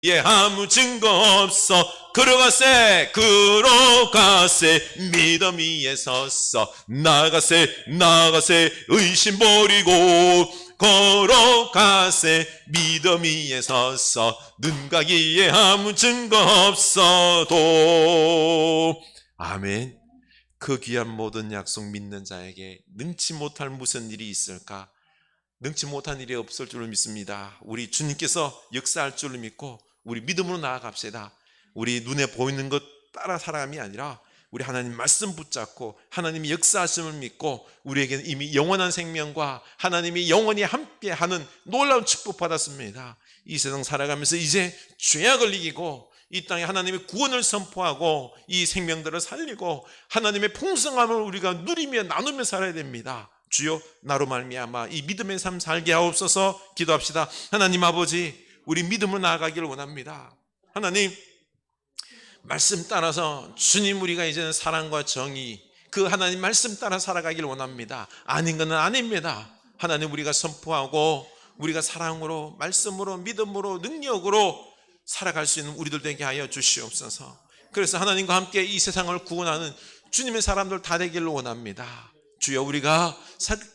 예, 아무 증거 없어. 걸어가세, 믿음 위에 섰어. 나가세, 의심 버리고. 걸어가세, 믿음 위에 섰어. 눈 가기에 아무 증거 없어도. 아멘. 그 귀한 모든 약속 믿는 자에게 능치 못할 무슨 일이 있을까? 능치 못한 일이 없을 줄로 믿습니다. 우리 주님께서 역사할 줄로 믿고 우리 믿음으로 나아갑시다. 우리 눈에 보이는 것 따라 살아감이 아니라 우리 하나님 말씀 붙잡고 하나님이 역사하심을 믿고 우리에게는 이미 영원한 생명과 하나님이 영원히 함께하는 놀라운 축복 받았습니다. 이 세상 살아가면서 이제 죄악을 이기고 이 땅에 하나님의 구원을 선포하고 이 생명들을 살리고 하나님의 풍성함을 우리가 누리며 나누며 살아야 됩니다. 주여, 나로 말미암아 이 믿음의 삶 살게 하옵소서. 기도합시다. 하나님 아버지, 우리 믿음으로 나아가기를 원합니다. 하나님, 말씀 따라서 주님, 우리가 이제는 사랑과 정의, 그 하나님 말씀 따라 살아가기를 원합니다. 아닌 것은 아닙니다. 하나님, 우리가 선포하고 우리가 사랑으로, 말씀으로, 믿음으로, 능력으로 살아갈 수 있는 우리들 되게 하여 주시옵소서. 그래서 하나님과 함께 이 세상을 구원하는 주님의 사람들 다 되기를 원합니다. 주여, 우리가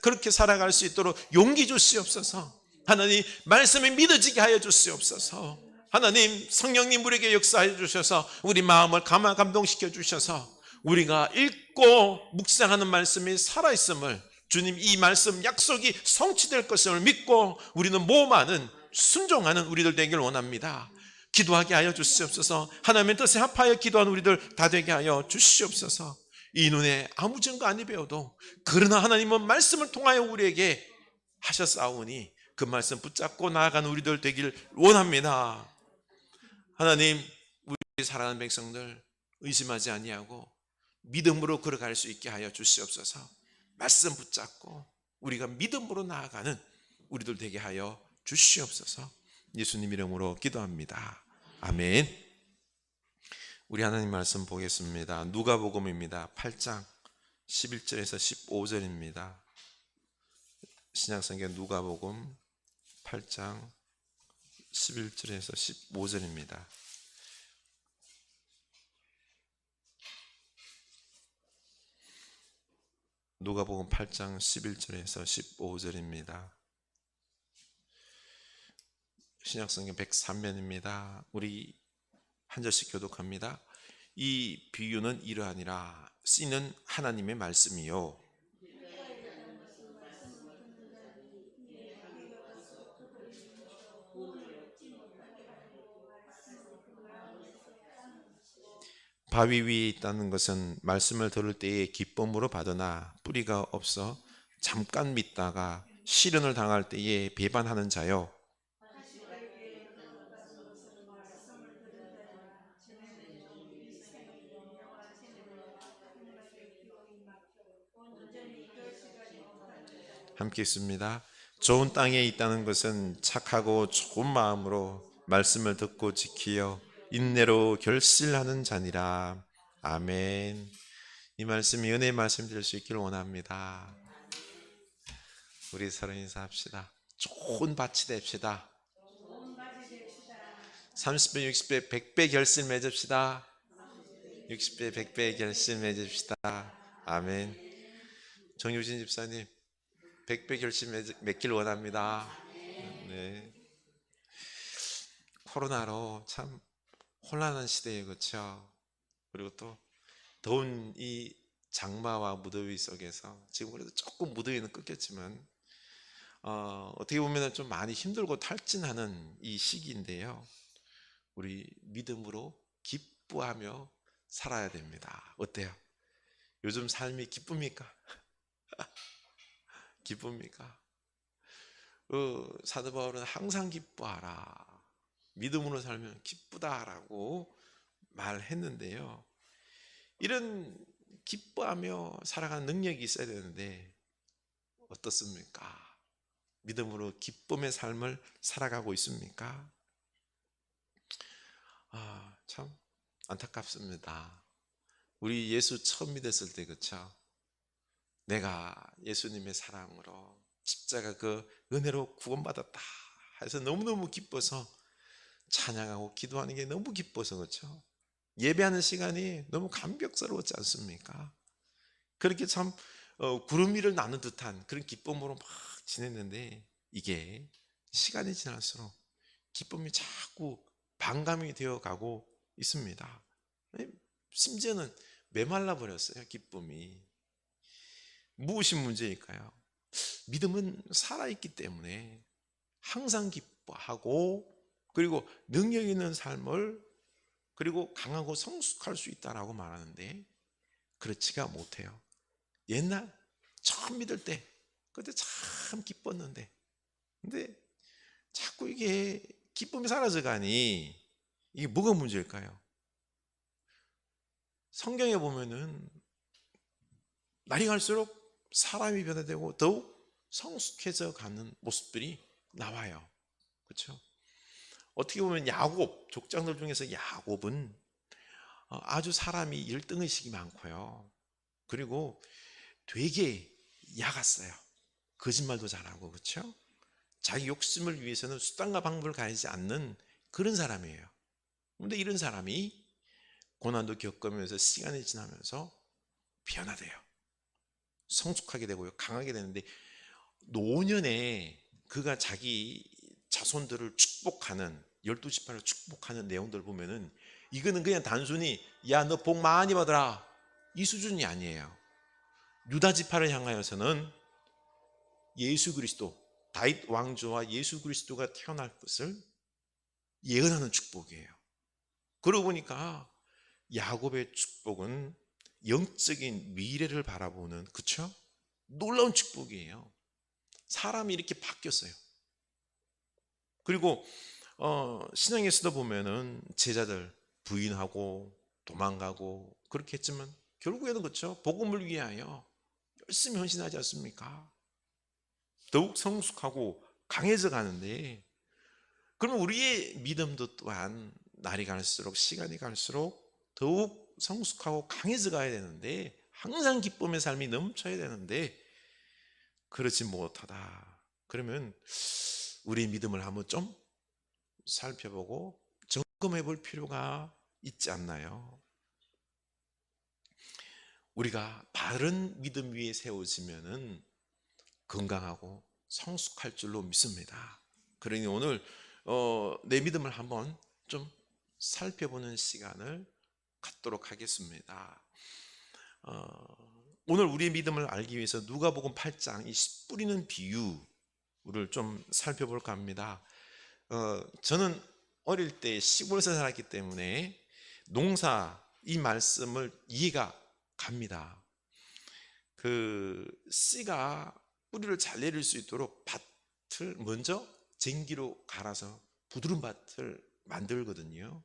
그렇게 살아갈 수 있도록 용기 주시옵소서. 하나님, 말씀이 믿어지게 하여 주시옵소서. 하나님, 성령님 우리에게 역사해 주셔서 우리 마음을 감동시켜 주셔서 우리가 읽고 묵상하는 말씀이 살아있음을, 주님 이 말씀 약속이 성취될 것을 믿고 우리는 모험하는, 순종하는 우리들 되기를 원합니다. 기도하게 하여 주시옵소서. 하나님의 뜻에 합하여 기도하는 우리들 다 되게 하여 주시옵소서. 이 눈에 아무 증거 아니 배워도 그러나 하나님은 말씀을 통하여 우리에게 하셨사오니 그 말씀 붙잡고 나아가는 우리들 되길 원합니다. 하나님, 우리 사랑하는 백성들 의심하지 아니하고 믿음으로 걸어갈 수 있게 하여 주시옵소서. 말씀 붙잡고 우리가 믿음으로 나아가는 우리들 되게 하여 주시옵소서. 예수님 이름으로 기도합니다. 아멘. 우리 하나님 말씀 보겠습니다. 누가복음입니다. 8장 11절에서 15절입니다. 신약성경 누가복음 8장 11절에서 15절입니다. 누가복음 8장 11절에서 15절입니다. 신약성경 103면입니다. 우리 한 절씩 교독합니다. 이 비유는 이러하니라. 씨는 하나님의 말씀이요 바위 위에 있다는 것은 말씀을 들을 때에 기쁨으로 받으나 뿌리가 없어 잠깐 믿다가 시련을 당할 때에 배반하는 자요. 함께 있습니다. 좋은 땅에 있다는 것은 착하고 좋은 마음으로 말씀을 듣고 지키어 인내로 결실하는 자니라. 아멘. 이 말씀이 은혜의 말씀 될 수 있기를 원합니다. 우리 서로 인사합시다. 좋은 밭이 됩시다. 30배, 60배, 100배 결실 맺읍시다. 60배, 100배 결실 맺읍시다. 아멘. 정유진 집사님, 100배 결실 맺길 원합니다. 네. 코로나로 참 혼란한 시대에, 그렇죠? 그리고 또 더운 이 장마와 무더위 속에서 지금 그래도 조금 무더위는 꺾였지만 어떻게 보면 좀 많이 힘들고 탈진하는 이 시기인데요. 우리 믿음으로 기뻐하며 살아야 됩니다. 어때요? 요즘 삶이 기쁩니까? 기쁩니까? 사도 바울은 항상 기뻐하라, 믿음으로 살면 기쁘다라고 말했는데요. 이런 기뻐하며 살아가는 능력이 있어야 되는데 어떻습니까? 믿음으로 기쁨의 삶을 살아가고 있습니까? 참 안타깝습니다. 우리 예수 처음 믿었을 때, 그렇죠? 내가 예수님의 사랑으로 십자가 그 은혜로 구원받았다 해서 너무너무 기뻐서 찬양하고 기도하는 게 너무 기뻐서 그렇죠. 예배하는 시간이 너무 감격스러웠지 않습니까? 그렇게 참 구름 위를 나는 듯한 그런 기쁨으로 막 지냈는데 이게 시간이 지날수록 기쁨이 자꾸 반감이 되어 가고 있습니다. 심지어는 메말라 버렸어요. 기쁨이. 무엇이 문제일까요? 믿음은 살아있기 때문에 항상 기뻐하고 그리고 능력 있는 삶을 그리고 강하고 성숙할 수 있다라고 말하는데 그렇지가 못해요. 옛날 처음 믿을 때 그때 참 기뻤는데 근데 자꾸 이게 기쁨이 사라져 가니 이게 뭐가 문제일까요? 성경에 보면은 날이 갈수록 사람이 변화되고 더욱 성숙해져 가는 모습들이 나와요. 그렇죠? 어떻게 보면 야곱, 족장들 중에서 야곱은 아주 사람이 열등의식이 많고요. 그리고 되게 야갔어요. 거짓말도 잘하고 그렇죠? 자기 욕심을 위해서는 수단과 방법을 가리지 않는 그런 사람이에요. 그런데 이런 사람이 고난도 겪으면서 시간이 지나면서 변화돼요. 성숙하게 되고요. 강하게 되는데 노년에 그가 자기 자손들을 축복하는 12지파를 축복하는 내용들 보면은 이거는 그냥 단순히 야 너 복 많이 받으라 이 수준이 아니에요. 유다 지파를 향하여서는 예수 그리스도 다윗 왕조와 예수 그리스도가 태어날 것을 예언하는 축복이에요. 그러고 보니까 야곱의 축복은 영적인 미래를 바라보는 그쵸? 놀라운 축복이에요. 사람이 이렇게 바뀌었어요. 그리고 신앙에서도 보면은 제자들 부인하고 도망가고 그렇게 했지만 결국에는 그렇죠. 복음을 위하여 열심히 헌신하지 않습니까? 더욱 성숙하고 강해져 가는데 그러면 우리의 믿음도 또한 날이 갈수록 시간이 갈수록 더욱 성숙하고 강해져 가야 되는데 항상 기쁨의 삶이 넘쳐야 되는데 그렇지 못하다. 그러면 우리의 믿음을 한번 좀 살펴보고 점검해 볼 필요가 있지 않나요? 우리가 바른 믿음 위에 세워지면은 건강하고 성숙할 줄로 믿습니다. 그러니 오늘 내 믿음을 한번 좀 살펴보는 시간을 갖도록 하겠습니다. 오늘 우리의 믿음을 알기 위해서 누가복음 8장 이 씨 뿌리는 비유를 좀 살펴볼까 합니다. 저는 어릴 때 시골에서 살았기 때문에 농사 이 말씀을 이해가 갑니다. 그 씨가 뿌리를 잘 내릴 수 있도록 밭을 먼저 쟁기로 갈아서 부드러운 밭을 만들거든요.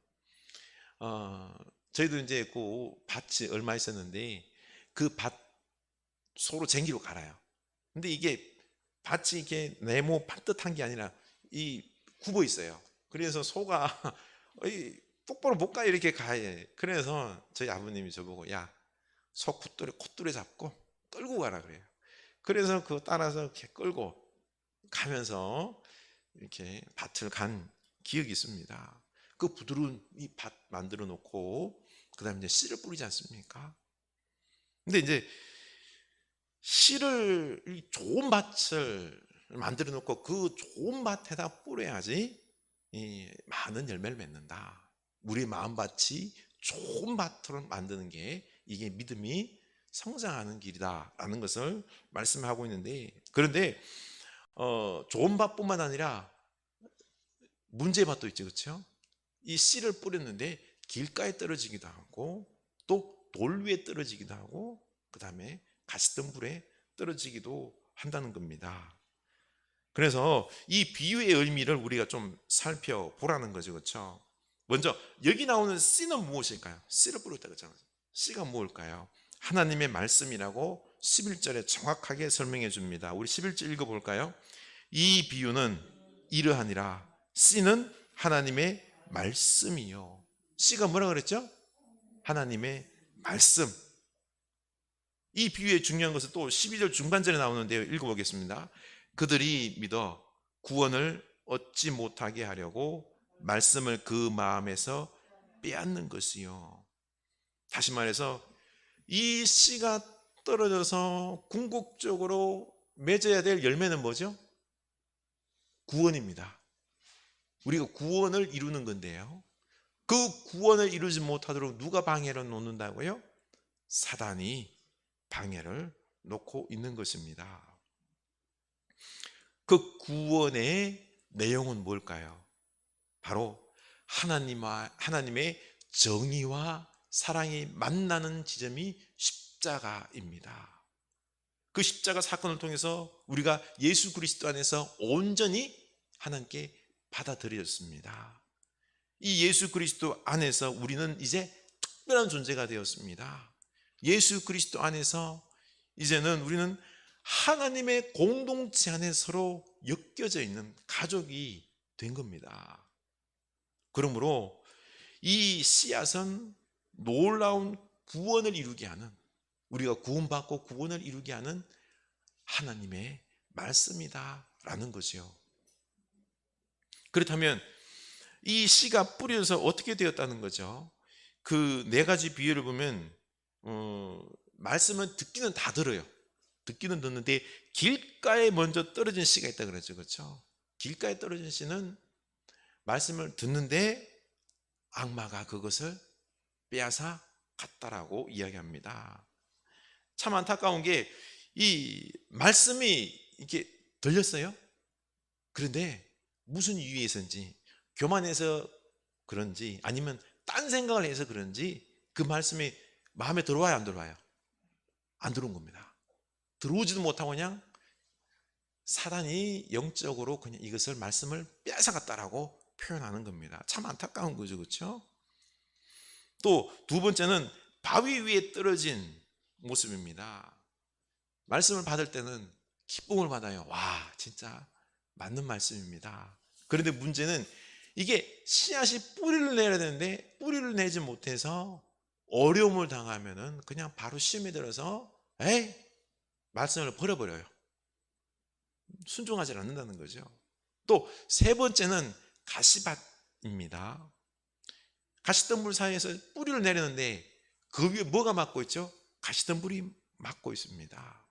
저희도 이제 그 밭이 얼마 있었는데 그 밭 소로 쟁기로 갈아요. 근데 이게 밭이 이렇게 네모 반듯한 게 아니라 이 굽어 있어요. 그래서 소가 똑바로 못 가 이렇게 가요. 그래서 저희 아버님이 저보고 야, 소 콧돌에 잡고 끌고 가라 그래요. 그래서 그거 따라서 이렇게 끌고 가면서 이렇게 밭을 간 기억이 있습니다. 그 부드러운 이 밭 만들어 놓고 그다음에 이제 씨를 뿌리지 않습니까? 근데 이제 씨를 이 좋은 밭을 만들어 놓고 그 좋은 밭에다 뿌려야지 이 많은 열매를 맺는다. 우리 마음밭이 좋은 밭으로 만드는 게 이게 믿음이 성장하는 길이다라는 것을 말씀하고 있는데 그런데 좋은 밭뿐만 아니라 문제의 밭도 있죠, 그렇죠? 이 씨를 뿌렸는데 길가에 떨어지기도 하고 또 돌 위에 떨어지기도 하고 그 다음에 가시덤불에 떨어지기도 한다는 겁니다. 그래서 이 비유의 의미를 우리가 좀 살펴보라는 거죠, 그렇죠? 먼저 여기 나오는 씨는 무엇일까요? 씨를 뿌렸다 그랬잖아요. 씨가 무엇일까요? 하나님의 말씀이라고 11절에 정확하게 설명해 줍니다. 우리 11절 읽어볼까요? 이 비유는 이러하니라 씨는 하나님의 말씀이요. 씨가 뭐라 그랬죠? 하나님의 말씀. 이 비유의 중요한 것은 또 12절 중반절에 나오는데요. 읽어보겠습니다. 그들이 믿어 구원을 얻지 못하게 하려고 말씀을 그 마음에서 빼앗는 것이요. 다시 말해서 이 씨가 떨어져서 궁극적으로 맺어야 될 열매는 뭐죠? 구원입니다. 우리가 구원을 이루는 건데요, 그 구원을 이루지 못하도록 누가 방해를 놓는다고요? 사단이 방해를 놓고 있는 것입니다. 그 구원의 내용은 뭘까요? 바로 하나님의 정의와 사랑이 만나는 지점이 십자가입니다. 그 십자가 사건을 통해서 우리가 예수 그리스도 안에서 온전히 하나님께 받아들여졌습니다. 이 예수 그리스도 안에서 우리는 이제 특별한 존재가 되었습니다. 예수 그리스도 안에서 이제는 우리는 하나님의 공동체 안에 서로 엮여져 있는 가족이 된 겁니다. 그러므로 이 씨앗은 놀라운 구원을 이루게 하는, 우리가 구원받고 구원을 이루게 하는 하나님의 말씀이다라는 거죠. 그렇다면 이 씨가 뿌려져서 어떻게 되었다는 거죠? 그 네 가지 비유를 보면 말씀은 듣기는 다 들어요. 듣기는 듣는데 길가에 먼저 떨어진 씨가 있다 그러죠. 그렇죠? 길가에 떨어진 씨는 말씀을 듣는데 악마가 그것을 빼앗아 갔다라고 이야기합니다. 참 안타까운 게 이 말씀이 이렇게 들렸어요. 그런데 무슨 이유에서인지, 교만해서 그런지 아니면 딴 생각을 해서 그런지 그 말씀이 마음에 들어와요, 안 들어와요? 안 들어온 겁니다. 들어오지도 못하고 그냥 사단이 영적으로 그냥 이것을 말씀을 빼앗아갔다라고 표현하는 겁니다. 참 안타까운 거죠, 그렇죠? 또 두 번째는 바위 위에 떨어진 모습입니다. 말씀을 받을 때는 기쁨을 받아요. 와, 진짜 맞는 말씀입니다. 그런데 문제는 이게 씨앗이 뿌리를 내야 되는데 뿌리를 내지 못해서 어려움을 당하면은 그냥 바로 시험에 들어서 말씀을 버려버려요. 순종하지 않는다는 거죠. 또 세 번째는 가시밭입니다. 가시덤불 사이에서 뿌리를 내렸는데 그 위에 뭐가 막고 있죠? 가시덤불이 막고 있습니다.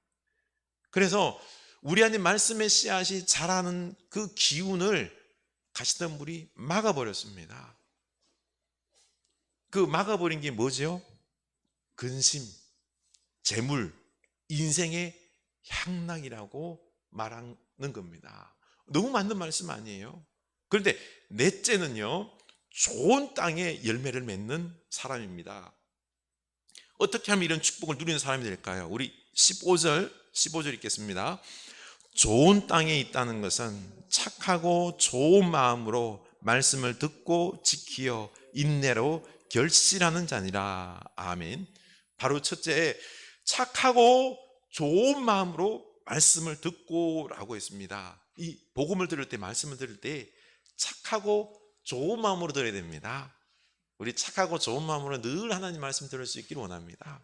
그래서 우리 안에 말씀의 씨앗이 자라는 그 기운을 가시덤불이 막아버렸습니다. 그 막아버린 게 뭐죠? 근심, 재물, 인생의 향락이라고 말하는 겁니다. 너무 맞는 말씀 아니에요? 그런데 넷째는요, 좋은 땅에 열매를 맺는 사람입니다. 어떻게 하면 이런 축복을 누리는 사람이 될까요? 우리 15절 읽겠습니다. 좋은 땅에 있다는 것은 착하고 좋은 마음으로 말씀을 듣고 지키어 인내로 결실하는 자니라. 아멘. 바로 첫째, 착하고 좋은 마음으로 말씀을 듣고 라고 했습니다. 이 복음을 들을 때, 말씀을 들을 때 착하고 좋은 마음으로 들어야 됩니다. 우리 착하고 좋은 마음으로 늘 하나님 말씀 들을 수 있기를 원합니다.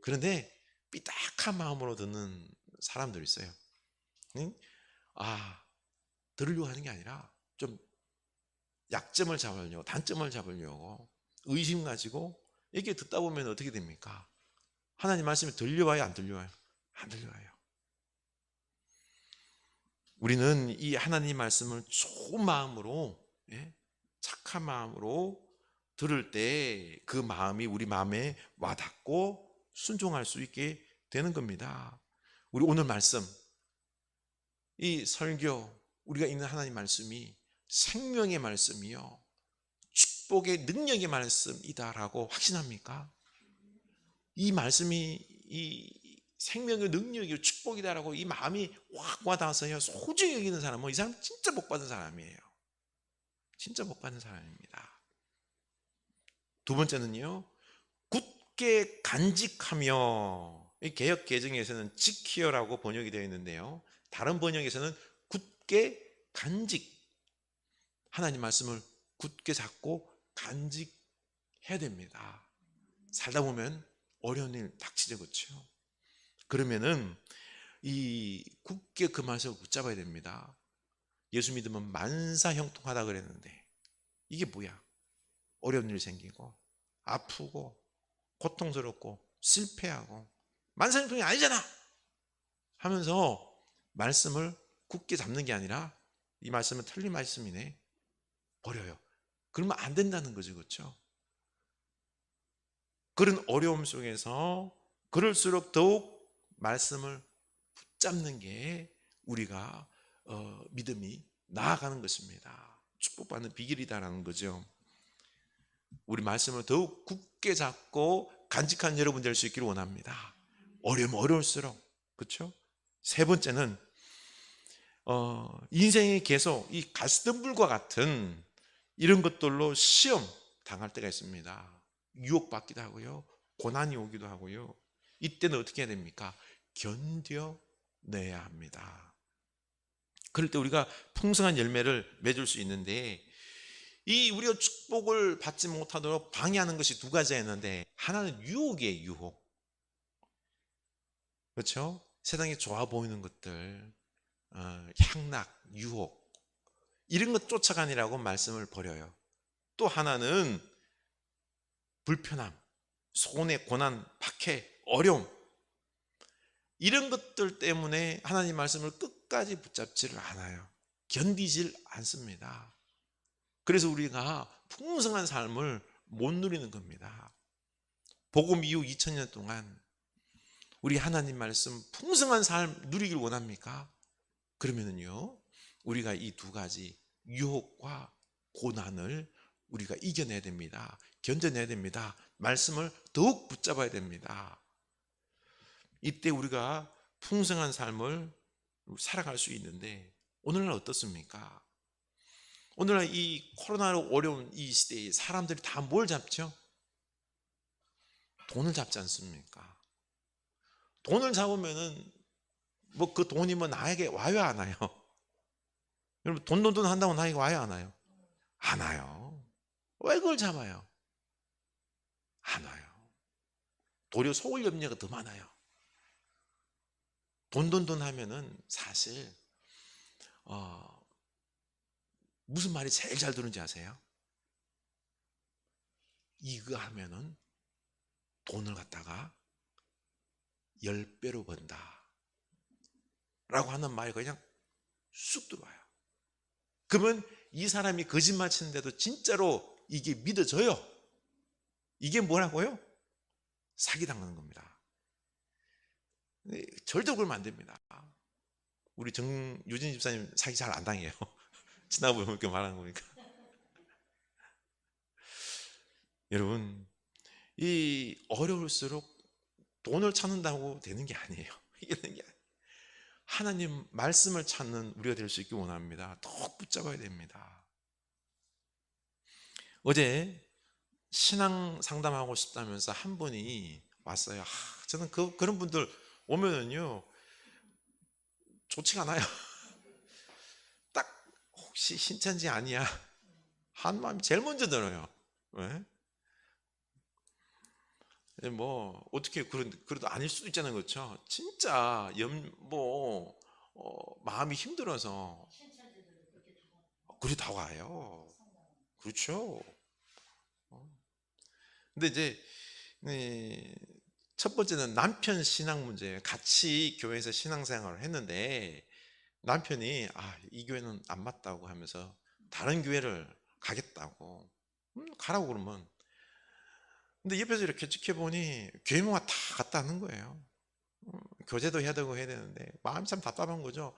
그런데 삐딱한 마음으로 듣는 사람들 있어요. 응? 들으려고 하는 게 아니라 좀 약점을 잡으려고, 단점을 잡으려고 의심 가지고 이렇게 듣다 보면 어떻게 됩니까? 하나님 말씀이 들려와요, 안 들려와요? 안 들려와요. 우리는 이 하나님 말씀을 좋은 마음으로, 착한 마음으로 들을 때 그 마음이 우리 마음에 와닿고 순종할 수 있게 되는 겁니다. 우리 오늘 말씀, 이 설교, 우리가 읽는 하나님 말씀이 생명의 말씀이요, 축복의 능력의 말씀이다라고 확신합니까? 이 말씀이 이 생명의 능력이요 축복이다라고 이 마음이 확 와닿아서요 소중히 여기는 사람은 이 사람 진짜 복 받은 사람이에요. 진짜 복 받은 사람입니다. 두 번째는요, 굳게 간직하며, 이 개역 개정에서는 지키어라고 번역이 되어 있는데요, 다른 번역에서는 굳게 간직, 하나님 말씀을 굳게 잡고 간직해야 됩니다. 살다 보면 어려운 일 닥치죠, 그렇죠? 그러면은 이 굳게 그 말씀을 붙잡아야 됩니다. 예수 믿으면 만사형통하다 그랬는데 이게 뭐야? 어려운 일이 생기고 아프고 고통스럽고 실패하고 만사형통이 아니잖아 하면서 말씀을 굳게 잡는 게 아니라 이 말씀은 틀린 말씀이네, 버려요. 그러면 안 된다는 거죠. 그렇죠? 그런 어려움 속에서 그럴수록 더욱 말씀을 붙잡는 게 우리가 믿음이 나아가는 것입니다. 축복받는 비결이다라는 거죠. 우리 말씀을 더욱 굳게 잡고 간직한 여러분 될 수 있기를 원합니다. 어려우면 어려울수록. 그렇죠? 세 번째는 인생이 계속 이 가시덤불과 같은 이런 것들로 시험 당할 때가 있습니다. 유혹받기도 하고요, 고난이 오기도 하고요. 이때는 어떻게 해야 됩니까? 견뎌내야 합니다. 그럴 때 우리가 풍성한 열매를 맺을 수 있는데, 이 우리가 축복을 받지 못하도록 방해하는 것이 두 가지가 있는데, 하나는 유혹이에요. 유혹. 그렇죠? 세상에 좋아 보이는 것들, 향락, 유혹, 이런 것 쫓아가니라고 말씀을 버려요. 또 하나는 불편함, 손해, 고난, 박해, 어려움, 이런 것들 때문에 하나님 말씀을 끝까지 붙잡지를 않아요. 견디질 않습니다. 그래서 우리가 풍성한 삶을 못 누리는 겁니다. 복음 이후 2000년 동안 우리 하나님 말씀 풍성한 삶 누리길 원합니까? 그러면은요, 우리가 이 두 가지 유혹과 고난을 우리가 이겨내야 됩니다. 견뎌내야 됩니다. 말씀을 더욱 붙잡아야 됩니다. 이때 우리가 풍성한 삶을 살아갈 수 있는데, 오늘날 어떻습니까? 오늘날 이 코로나로 어려운 이 시대에 사람들이 다 뭘 잡죠? 돈을 잡지 않습니까? 돈을 잡으면은 뭐 그 돈이 뭐 나에게 와요, 안 와요? 여러분, 돈 한다고 나에게 와요, 안 와요? 안 와요. 왜 그걸 잡아요? 안 와요. 도리어 속을 염려가 더 많아요. 돈 하면은 사실 무슨 말이 제일 잘 드는지 아세요? 이거 하면은 돈을 갖다가 10배로 번다 라고 하는 말이 그냥 쑥 들어와요. 그러면 이 사람이 거짓말 치는데도 진짜로 이게 믿어져요. 이게 뭐라고요? 사기당하는 겁니다. 절대 그러면 안 됩니다. 우리 정유진 집사님 사기 잘 안 당해요. 지나보면 이렇게 말하는 거니까. 여러분, 이 어려울수록 돈을 찾는다고 되는 게 아니에요. 이게 되는 게 아니에요. 하나님 말씀을 찾는 우리가 될 수 있기 원합니다. 더 붙잡아야 됩니다. 어제 신앙 상담하고 싶다면서 한 분이 왔어요. 저는 그런 분들 오면은요, 좋지가 않아요. 딱 혹시 신천지 아니야? 한 마음이 제일 먼저 들어요. 왜? 뭐 어떻게 그래도 아닐 수도 있잖아요, 그렇죠? 진짜 마음이 힘들어서 그래 다 와요. 그렇죠. 근데 이제 첫 번째는 남편 신앙 문제예요. 같이 교회에서 신앙생활을 했는데 남편이 이 교회는 안 맞다고 하면서 다른 교회를 가겠다고, 가라고 그러면, 근데 옆에서 이렇게 지켜보니 교회마다 다 갔다는 거예요. 교제도 해야 되고 해야 되는데 마음이 참 답답한 거죠.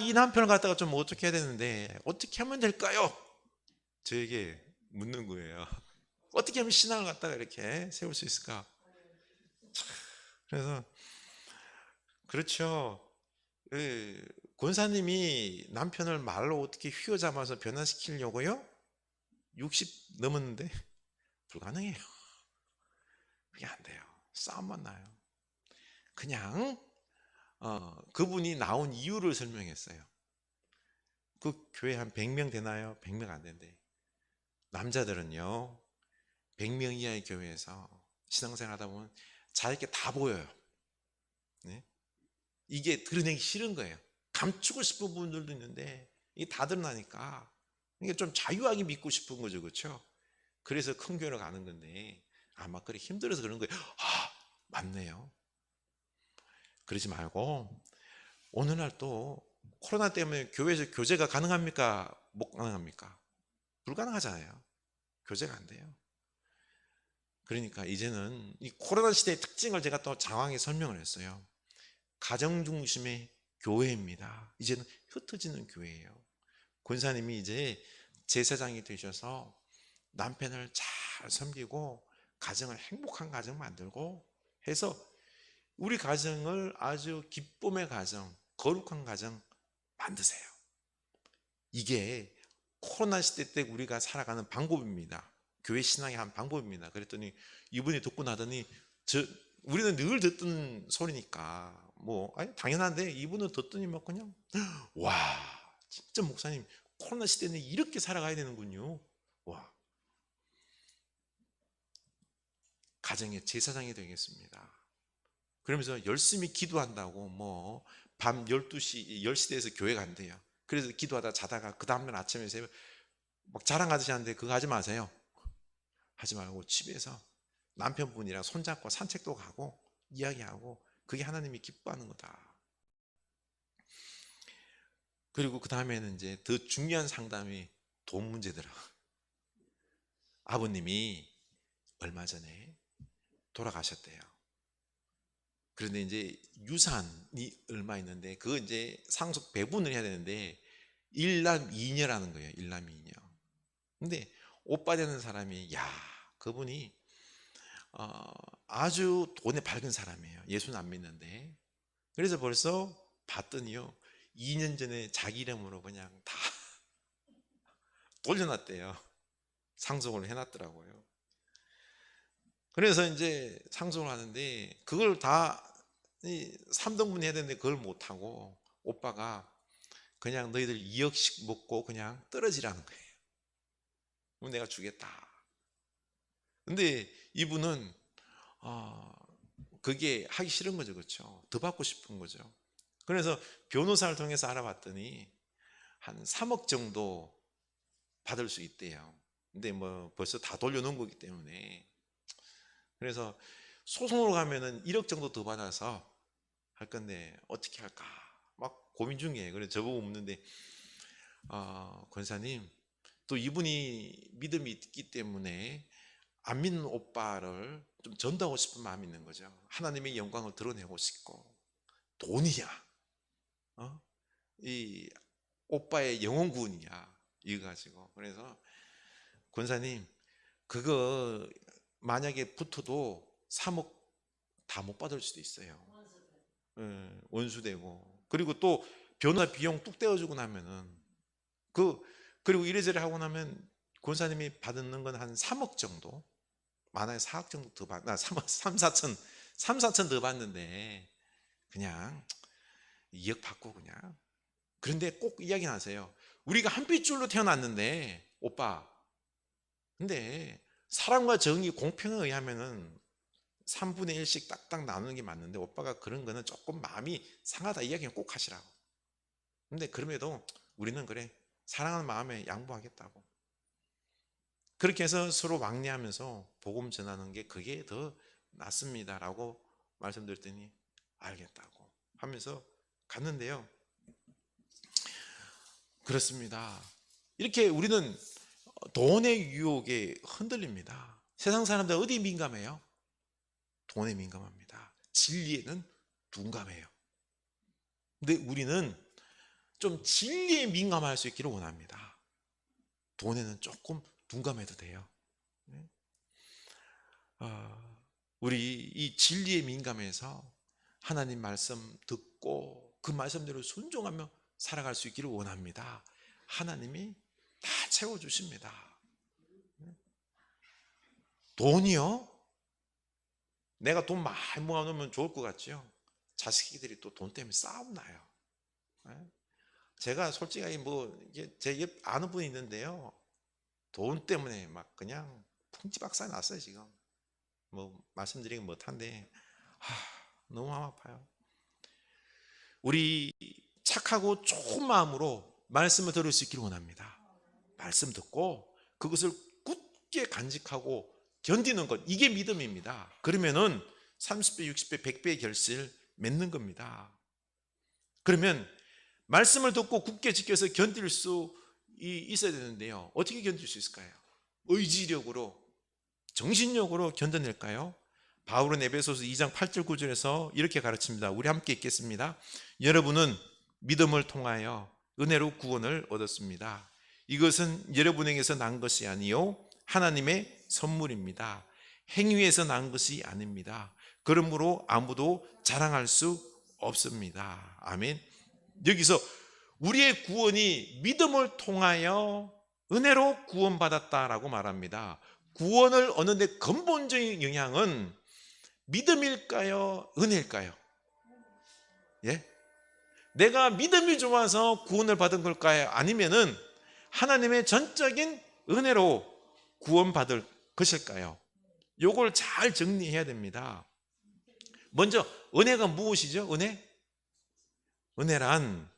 이 남편을 갖다가 좀 어떻게 해야 되는데 어떻게 하면 될까요? 저에게 묻는 거예요. 어떻게 하면 신앙을 갖다가 이렇게 세울 수 있을까? 그래서 그렇죠. 권사님이 남편을 말로 어떻게 휘어잡아서 변화시키려고요? 60 넘었는데 불가능해요. 그게 안 돼요. 싸움만 나요. 그냥 그분이 나온 이유를 설명했어요. 그 교회 한 100명 되나요? 100명 안 된대. 남자들은요, 100명 이하의 교회에서 신앙생활 하다 보면 자기게 다 보여요. 네? 이게 드러내기 싫은 거예요. 감추고 싶은 분들도 있는데 이게 다 드러나니까 그러니까 좀 자유하게 믿고 싶은 거죠, 그렇죠? 그래서 큰 교회로 가는 건데 아마 그래 힘들어서 그런 거예요. 맞네요. 그러지 말고 오늘날 또 코로나 때문에 교회에서 교제가 가능합니까? 못 가능합니까? 불가능하잖아요. 교제가 안 돼요. 그러니까 이제는 이 코로나 시대의 특징을 제가 또 장황하게 설명을 했어요. 가정 중심의 교회입니다. 이제는 흩어지는 교회예요. 권사님이 이제 제사장이 되셔서 남편을 잘 섬기고 가정을 행복한 가정 만들고 해서 우리 가정을 아주 기쁨의 가정, 거룩한 가정 만드세요. 이게 코로나 시대 때 우리가 살아가는 방법입니다. 교회 신앙의 한 방법입니다. 그랬더니 이분이 듣고 나더니 우리는 늘 듣던 소리니까 뭐 아니 당연한데 이분은 듣더니 막 그냥 와 진짜 목사님 코로나 시대는 이렇게 살아가야 되는군요. 와 가정의 제사장이 되겠습니다. 그러면서 열심히 기도한다고 뭐 밤 12시 10시 돼서 교회 간대요. 그래서 기도하다 자다가 그 다음날 아침에 새벽 막 자랑하듯이 하는데 그거 하지 마세요. 하지 말고 집에서 남편분이랑 손잡고 산책도 가고 이야기하고 그게 하나님이 기뻐하는 거다. 그리고 그 다음에는 이제 더 중요한 상담이 돈 문제더라. 아버님이 얼마 전에 돌아가셨대요. 그런데 이제 유산이 얼마 있는데 그거 이제 상속 배분을 해야 되는데 일남 이녀라는 거예요. 일남 이녀. 근데 오빠 되는 사람이 그분이 아주 돈에 밝은 사람이에요. 예수는 안 믿는데. 그래서 벌써 봤더니요 2년 전에 자기 이름으로 그냥 다 돌려놨대요. 상속을 해놨더라고요. 그래서 이제 상속을 하는데 그걸 다 3등분 해야 되는데 그걸 못하고 오빠가 그냥 너희들 2억씩 먹고 그냥 떨어지라는 거예요. 그럼 내가 주겠다. 근데 이분은 그게 하기 싫은 거죠, 그렇죠? 더 받고 싶은 거죠. 그래서 변호사를 통해서 알아봤더니 한 3억 정도 받을 수 있대요. 근데 뭐 벌써 다 돌려놓은 거기 때문에 그래서 소송으로 가면은 1억 정도 더 받아서 할 건데 어떻게 할까 막 고민 중이에요. 그래서 저보고 묻는데 권사님 또 이분이 믿음이 있기 때문에 안 믿는 오빠를 좀 전도하고 싶은 마음이 있는 거죠. 하나님의 영광을 드러내고 싶고 돈이야 이 오빠의 영혼 구원이야 이거 가지고 그래서 권사님 그거 만약에 붙어도 3억 다 못 받을 수도 있어요. 원수되고 그리고 또 변호사 비용 뚝 떼어주고 나면은 그리고 이래저래 하고 나면 권사님이 받는 건 한 3억 정도 많아야 4억 정도 더 받, 3, 4천 더 받는데 그냥 2억 받고 그냥 그런데 꼭 이야기 나세요. 우리가 한 핏줄로 태어났는데 오빠 근데 사랑과 정의 공평에 의하면은 3분의 1씩 딱딱 나누는 게 맞는데 오빠가 그런 거는 조금 마음이 상하다 이야기는 꼭 하시라고. 근데 그럼에도 우리는 그래 사랑하는 마음에 양보하겠다고. 그렇게 해서 서로 왕래하면서 복음 전하는 게 그게 더 낫습니다라고 말씀드렸더니 알겠다고 하면서 갔는데요. 그렇습니다. 이렇게 우리는 돈의 유혹에 흔들립니다. 세상 사람들 어디 민감해요? 돈에 민감합니다. 진리에는 둔감해요. 근데 우리는 좀 진리에 민감할 수 있기를 원합니다. 돈에는 조금 둔감해도 돼요. 우리 이 진리에 민감해서 하나님 말씀 듣고 그 말씀대로 순종하며 살아갈 수 있기를 원합니다. 하나님이 다 채워주십니다. 돈이요? 내가 돈 많이 모아놓으면 좋을 것 같죠? 자식들이 또 돈 때문에 싸움 나요. 제가 솔직히 제 옆 아는 분이 있는데요. 돈 때문에 막 그냥 풍지박살 났어요, 지금. 뭐 말씀드리긴 못한데 너무 마음 아파요. 우리 착하고 좋은 마음으로 말씀을 들을 수 있기를 원합니다. 말씀 듣고 그것을 굳게 간직하고 견디는 것, 이게 믿음입니다. 그러면은 30배, 60배, 100배의 결실 맺는 겁니다. 그러면 말씀을 듣고 굳게 지켜서 견딜 수 있어야 되는데요. 어떻게 견딜 수 있을까요? 의지력으로, 정신력으로 견뎌낼까요? 바울은 에베소서 2장 8절 9절에서 이렇게 가르칩니다. 우리 함께 읽겠습니다. 여러분은 믿음을 통하여 은혜로 구원을 얻었습니다. 이것은 여러분에게서 난 것이 아니요 하나님의 선물입니다. 행위에서 난 것이 아닙니다. 그러므로 아무도 자랑할 수 없습니다. 아멘. 여기서 우리의 구원이 믿음을 통하여 은혜로 구원받았다라고 말합니다. 구원을 얻는데 근본적인 영향은 믿음일까요? 은혜일까요? 예? 내가 믿음이 좋아서 구원을 받은 걸까요? 아니면은 하나님의 전적인 은혜로 구원받을 것일까요? 요걸 잘 정리해야 됩니다. 먼저 은혜가 무엇이죠? 은혜? 은혜란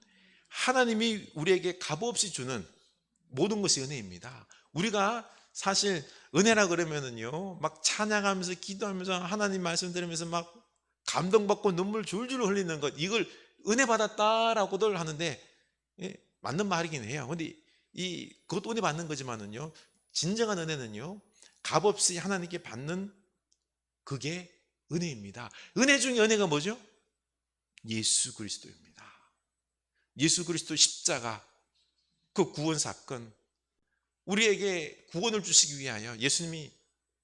하나님이 우리에게 값없이 주는 모든 것이 은혜입니다. 우리가 사실 은혜라 그러면은요, 막 찬양하면서 기도하면서 하나님 말씀 들으면서 막 감동받고 눈물 줄줄 흘리는 것, 이걸 은혜 받았다라고들 하는데, 예, 맞는 말이긴 해요. 근데 그것도 은혜 받는 거지만은요, 진정한 은혜는요, 값없이 하나님께 받는 그게 은혜입니다. 은혜 중에 은혜가 뭐죠? 예수 그리스도입니다. 예수 그리스도 십자가, 그 구원 사건, 우리에게 구원을 주시기 위하여 예수님이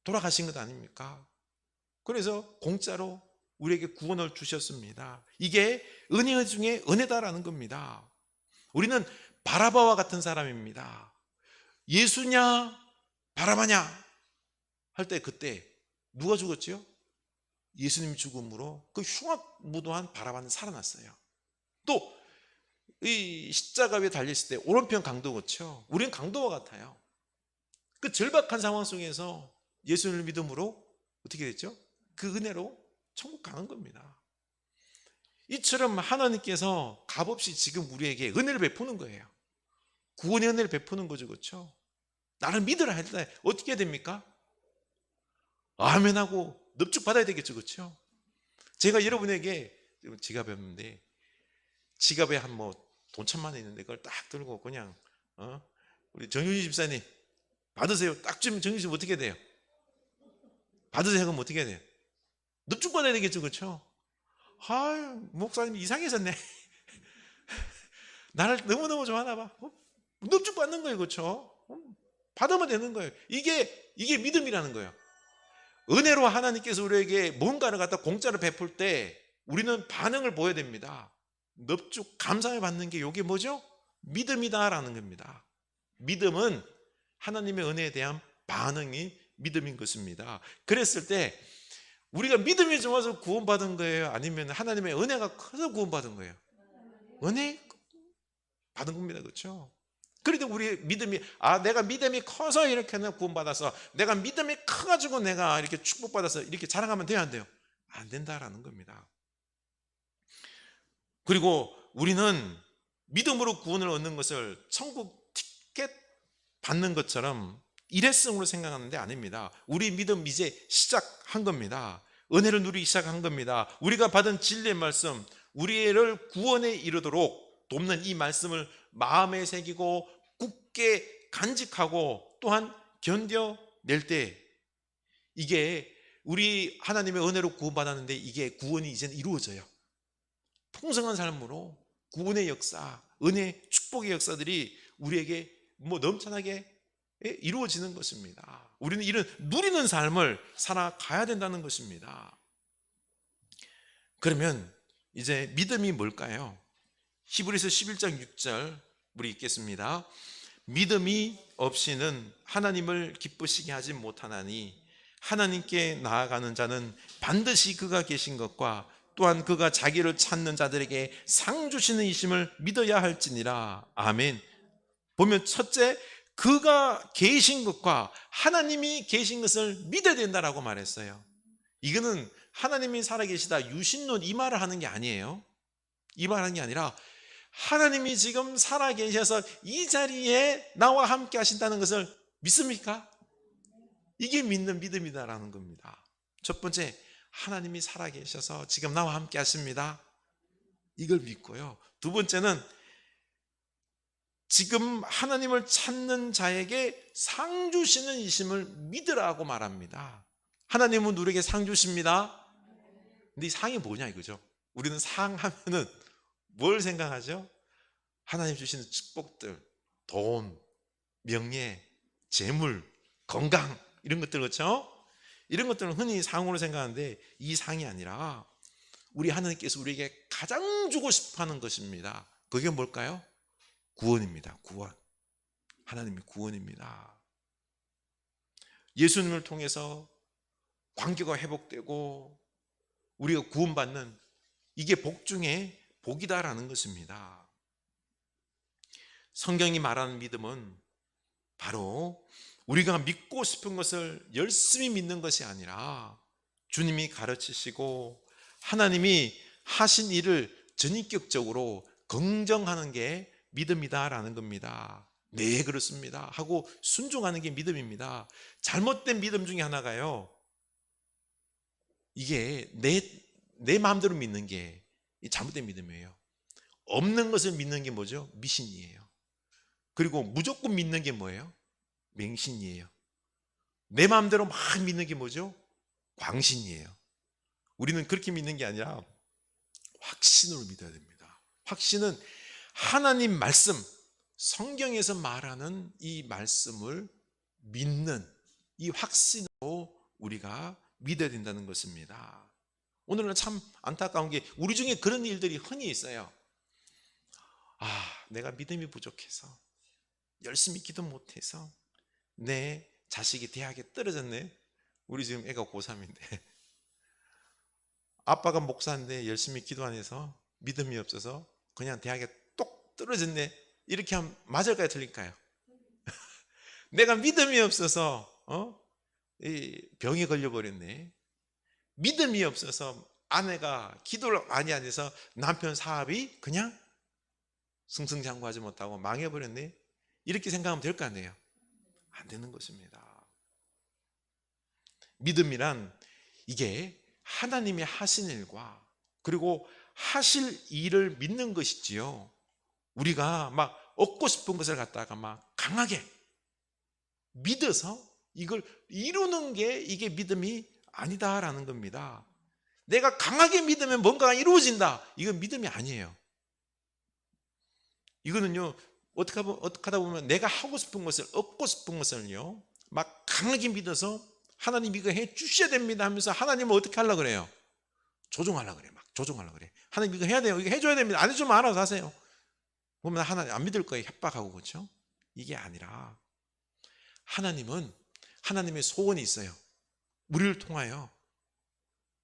돌아가신 것 아닙니까? 그래서 공짜로 우리에게 구원을 주셨습니다. 이게 은혜 중에 은혜다라는 겁니다. 우리는 바라바와 같은 사람입니다. 예수냐 바라바냐 할 때 그때 누가 죽었죠? 예수님 죽음으로 그 흉악무도한 바라바는 살아났어요. 또 이 십자가 위에 달렸을 때 오른편 강도 그렇죠? 우리는 강도와 같아요. 그 절박한 상황 속에서 예수님을 믿음으로 어떻게 됐죠? 그 은혜로 천국 가는 겁니다. 이처럼 하나님께서 값없이 지금 우리에게 은혜를 베푸는 거예요. 구원의 은혜를 베푸는 거죠, 그렇죠? 나를 믿으라 할 때 어떻게 해야 됩니까? 아멘하고 넙죽 받아야 되겠죠, 그렇죠? 제가 여러분에게 지갑이었는데 지갑에 한 돈 1,000만 원 있는데 그걸 딱 들고 그냥 우리 정윤희 집사님 받으세요. 딱 주면 정윤희 집 어떻게 돼요? 받으세요. 그럼 어떻게 돼요? 넙죽 받아야 되겠죠, 그렇죠? 아유, 목사님 이상해졌네. 나를 너무너무 좋아하나 봐. 넙죽 받는 거예요, 그렇죠? 받으면 되는 거예요. 이게 믿음이라는 거예요. 은혜로 하나님께서 우리에게 뭔가를 갖다 공짜로 베풀 때 우리는 반응을 보여야 됩니다. 넙죽 감사해 받는 게 이게 뭐죠? 믿음이다라는 겁니다. 믿음은 하나님의 은혜에 대한 반응이 믿음인 것입니다. 그랬을 때 우리가 믿음이 좋아서 구원받은 거예요? 아니면 하나님의 은혜가 커서 구원받은 거예요? 은혜 받은 겁니다, 그렇죠? 그래도 우리 믿음이 내가 믿음이 커서 이렇게 구원받아서 내가 믿음이 커가지고 내가 이렇게 축복받아서 이렇게 자랑하면 돼요, 안 돼요? 안 된다라는 겁니다. 그리고 우리는 믿음으로 구원을 얻는 것을 천국 티켓 받는 것처럼 일회성으로 생각하는데 아닙니다. 우리 믿음 이제 시작한 겁니다. 은혜를 누리기 시작한 겁니다. 우리가 받은 진리의 말씀, 우리를 구원에 이르도록 돕는 이 말씀을 마음에 새기고 굳게 간직하고 또한 견뎌낼 때 이게 우리 하나님의 은혜로 구원받았는데 이게 구원이 이제는 이루어져요. 풍성한 삶으로 구원의 역사, 은혜, 축복의 역사들이 우리에게 넘쳐나게 이루어지는 것입니다. 우리는 이런 누리는 삶을 살아가야 된다는 것입니다. 그러면 이제 믿음이 뭘까요? 히브리서 11장 6절 우리 읽겠습니다. 믿음이 없이는 하나님을 기쁘시게 하지 못하나니 하나님께 나아가는 자는 반드시 그가 계신 것과 또한 그가 자기를 찾는 자들에게 상 주시는 이심을 믿어야 할지니라. 아멘. 보면 첫째, 그가 계신 것과 하나님이 계신 것을 믿어야 된다라고 말했어요. 이거는 하나님이 살아계시다 유신론 이 말을 하는 게 아니에요. 이 말을 하는 게 아니라 하나님이 지금 살아계셔서 이 자리에 나와 함께 하신다는 것을 믿습니까? 이게 믿는 믿음이다라는 겁니다. 첫 번째, 하나님이 살아계셔서 지금 나와 함께 하십니다. 이걸 믿고요. 두 번째는 지금 하나님을 찾는 자에게 상 주시는 이심을 믿으라고 말합니다. 하나님은 우리에게 상 주십니다. 근데 이 상이 뭐냐 이거죠. 우리는 상 하면은 뭘 생각하죠? 하나님 주시는 축복들, 돈, 명예, 재물, 건강 이런 것들 그렇죠? 이런 것들은 흔히 상으로 생각하는데 이 상이 아니라 우리 하나님께서 우리에게 가장 주고 싶어하는 것입니다. 그게 뭘까요? 구원입니다. 구원. 하나님의 구원입니다. 예수님을 통해서 관계가 회복되고 우리가 구원받는 이게 복 중에 복이다라는 것입니다. 성경이 말하는 믿음은 바로 우리가 믿고 싶은 것을 열심히 믿는 것이 아니라 주님이 가르치시고 하나님이 하신 일을 전인격적으로 긍정하는 게 믿음이다라는 겁니다. 네, 그렇습니다 하고 순종하는 게 믿음입니다. 잘못된 믿음 중에 하나가요, 이게 내 마음대로 믿는 게 잘못된 믿음이에요. 없는 것을 믿는 게 뭐죠? 미신이에요. 그리고 무조건 믿는 게 뭐예요? 맹신이에요. 내 마음대로 막 믿는 게 뭐죠? 광신이에요. 우리는 그렇게 믿는 게 아니라 확신으로 믿어야 됩니다. 확신은 하나님 말씀, 성경에서 말하는 이 말씀을 믿는 이 확신으로 우리가 믿어야 된다는 것입니다. 오늘은 참 안타까운 게 우리 중에 그런 일들이 흔히 있어요. 내가 믿음이 부족해서 열심히 기도 못해서 내 자식이 대학에 떨어졌네. 우리 지금 애가 고3인데 아빠가 목사인데 열심히 기도 안 해서 믿음이 없어서 그냥 대학에 똑 떨어졌네. 이렇게 하면 맞을까요? 틀릴까요? 내가 믿음이 없어서 병에 걸려버렸네. 믿음이 없어서 아내가 기도를 많이 안 해서 남편 사업이 그냥 승승장구하지 못하고 망해버렸네. 이렇게 생각하면 될 거 아니에요? 안 되는 것입니다. 믿음이란 이게 하나님이 하신 일과 그리고 하실 일을 믿는 것이지요. 우리가 막 얻고 싶은 것을 갖다가 막 강하게 믿어서 이걸 이루는 게 이게 믿음이 아니다라는 겁니다. 내가 강하게 믿으면 뭔가가 이루어진다. 이건 믿음이 아니에요. 이거는요, 어떻게 하다 보면 내가 하고 싶은 것을, 얻고 싶은 것을요, 막 강하게 믿어서 하나님 이거 해 주셔야 됩니다 하면서 하나님은 어떻게 하려고 그래요? 조종하려고 그래. 막 조종하려고 그래. 하나님 이거 해야 돼요. 이거 해줘야 됩니다. 안 해주면 알아서 하세요. 보면 하나님 안 믿을 거예요. 협박하고. 그렇죠? 이게 아니라 하나님은 하나님의 소원이 있어요. 우리를 통하여,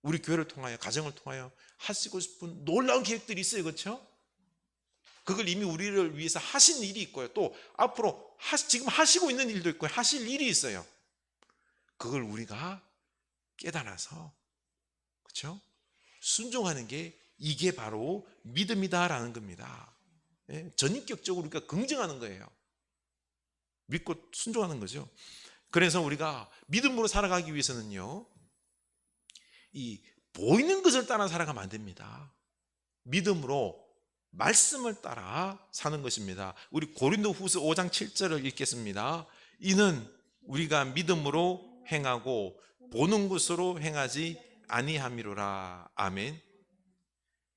우리 교회를 통하여, 가정을 통하여 하시고 싶은 놀라운 계획들이 있어요. 그렇죠? 그걸 이미 우리를 위해서 하신 일이 있고요. 또 앞으로 지금 하시고 있는 일도 있고 하실 일이 있어요. 그걸 우리가 깨달아서, 그렇죠? 순종하는 게 이게 바로 믿음이다라는 겁니다. 전인격적으로 우리가 긍정하는 거예요. 믿고 순종하는 거죠. 그래서 우리가 믿음으로 살아가기 위해서는요, 이 보이는 것을 따라 살아가면 안 됩니다. 믿음으로 말씀을 따라 사는 것입니다. 우리 고린도후서 5장 7절을 읽겠습니다. 이는 우리가 믿음으로 행하고 보는 것으로 행하지 아니함이로라. 아멘.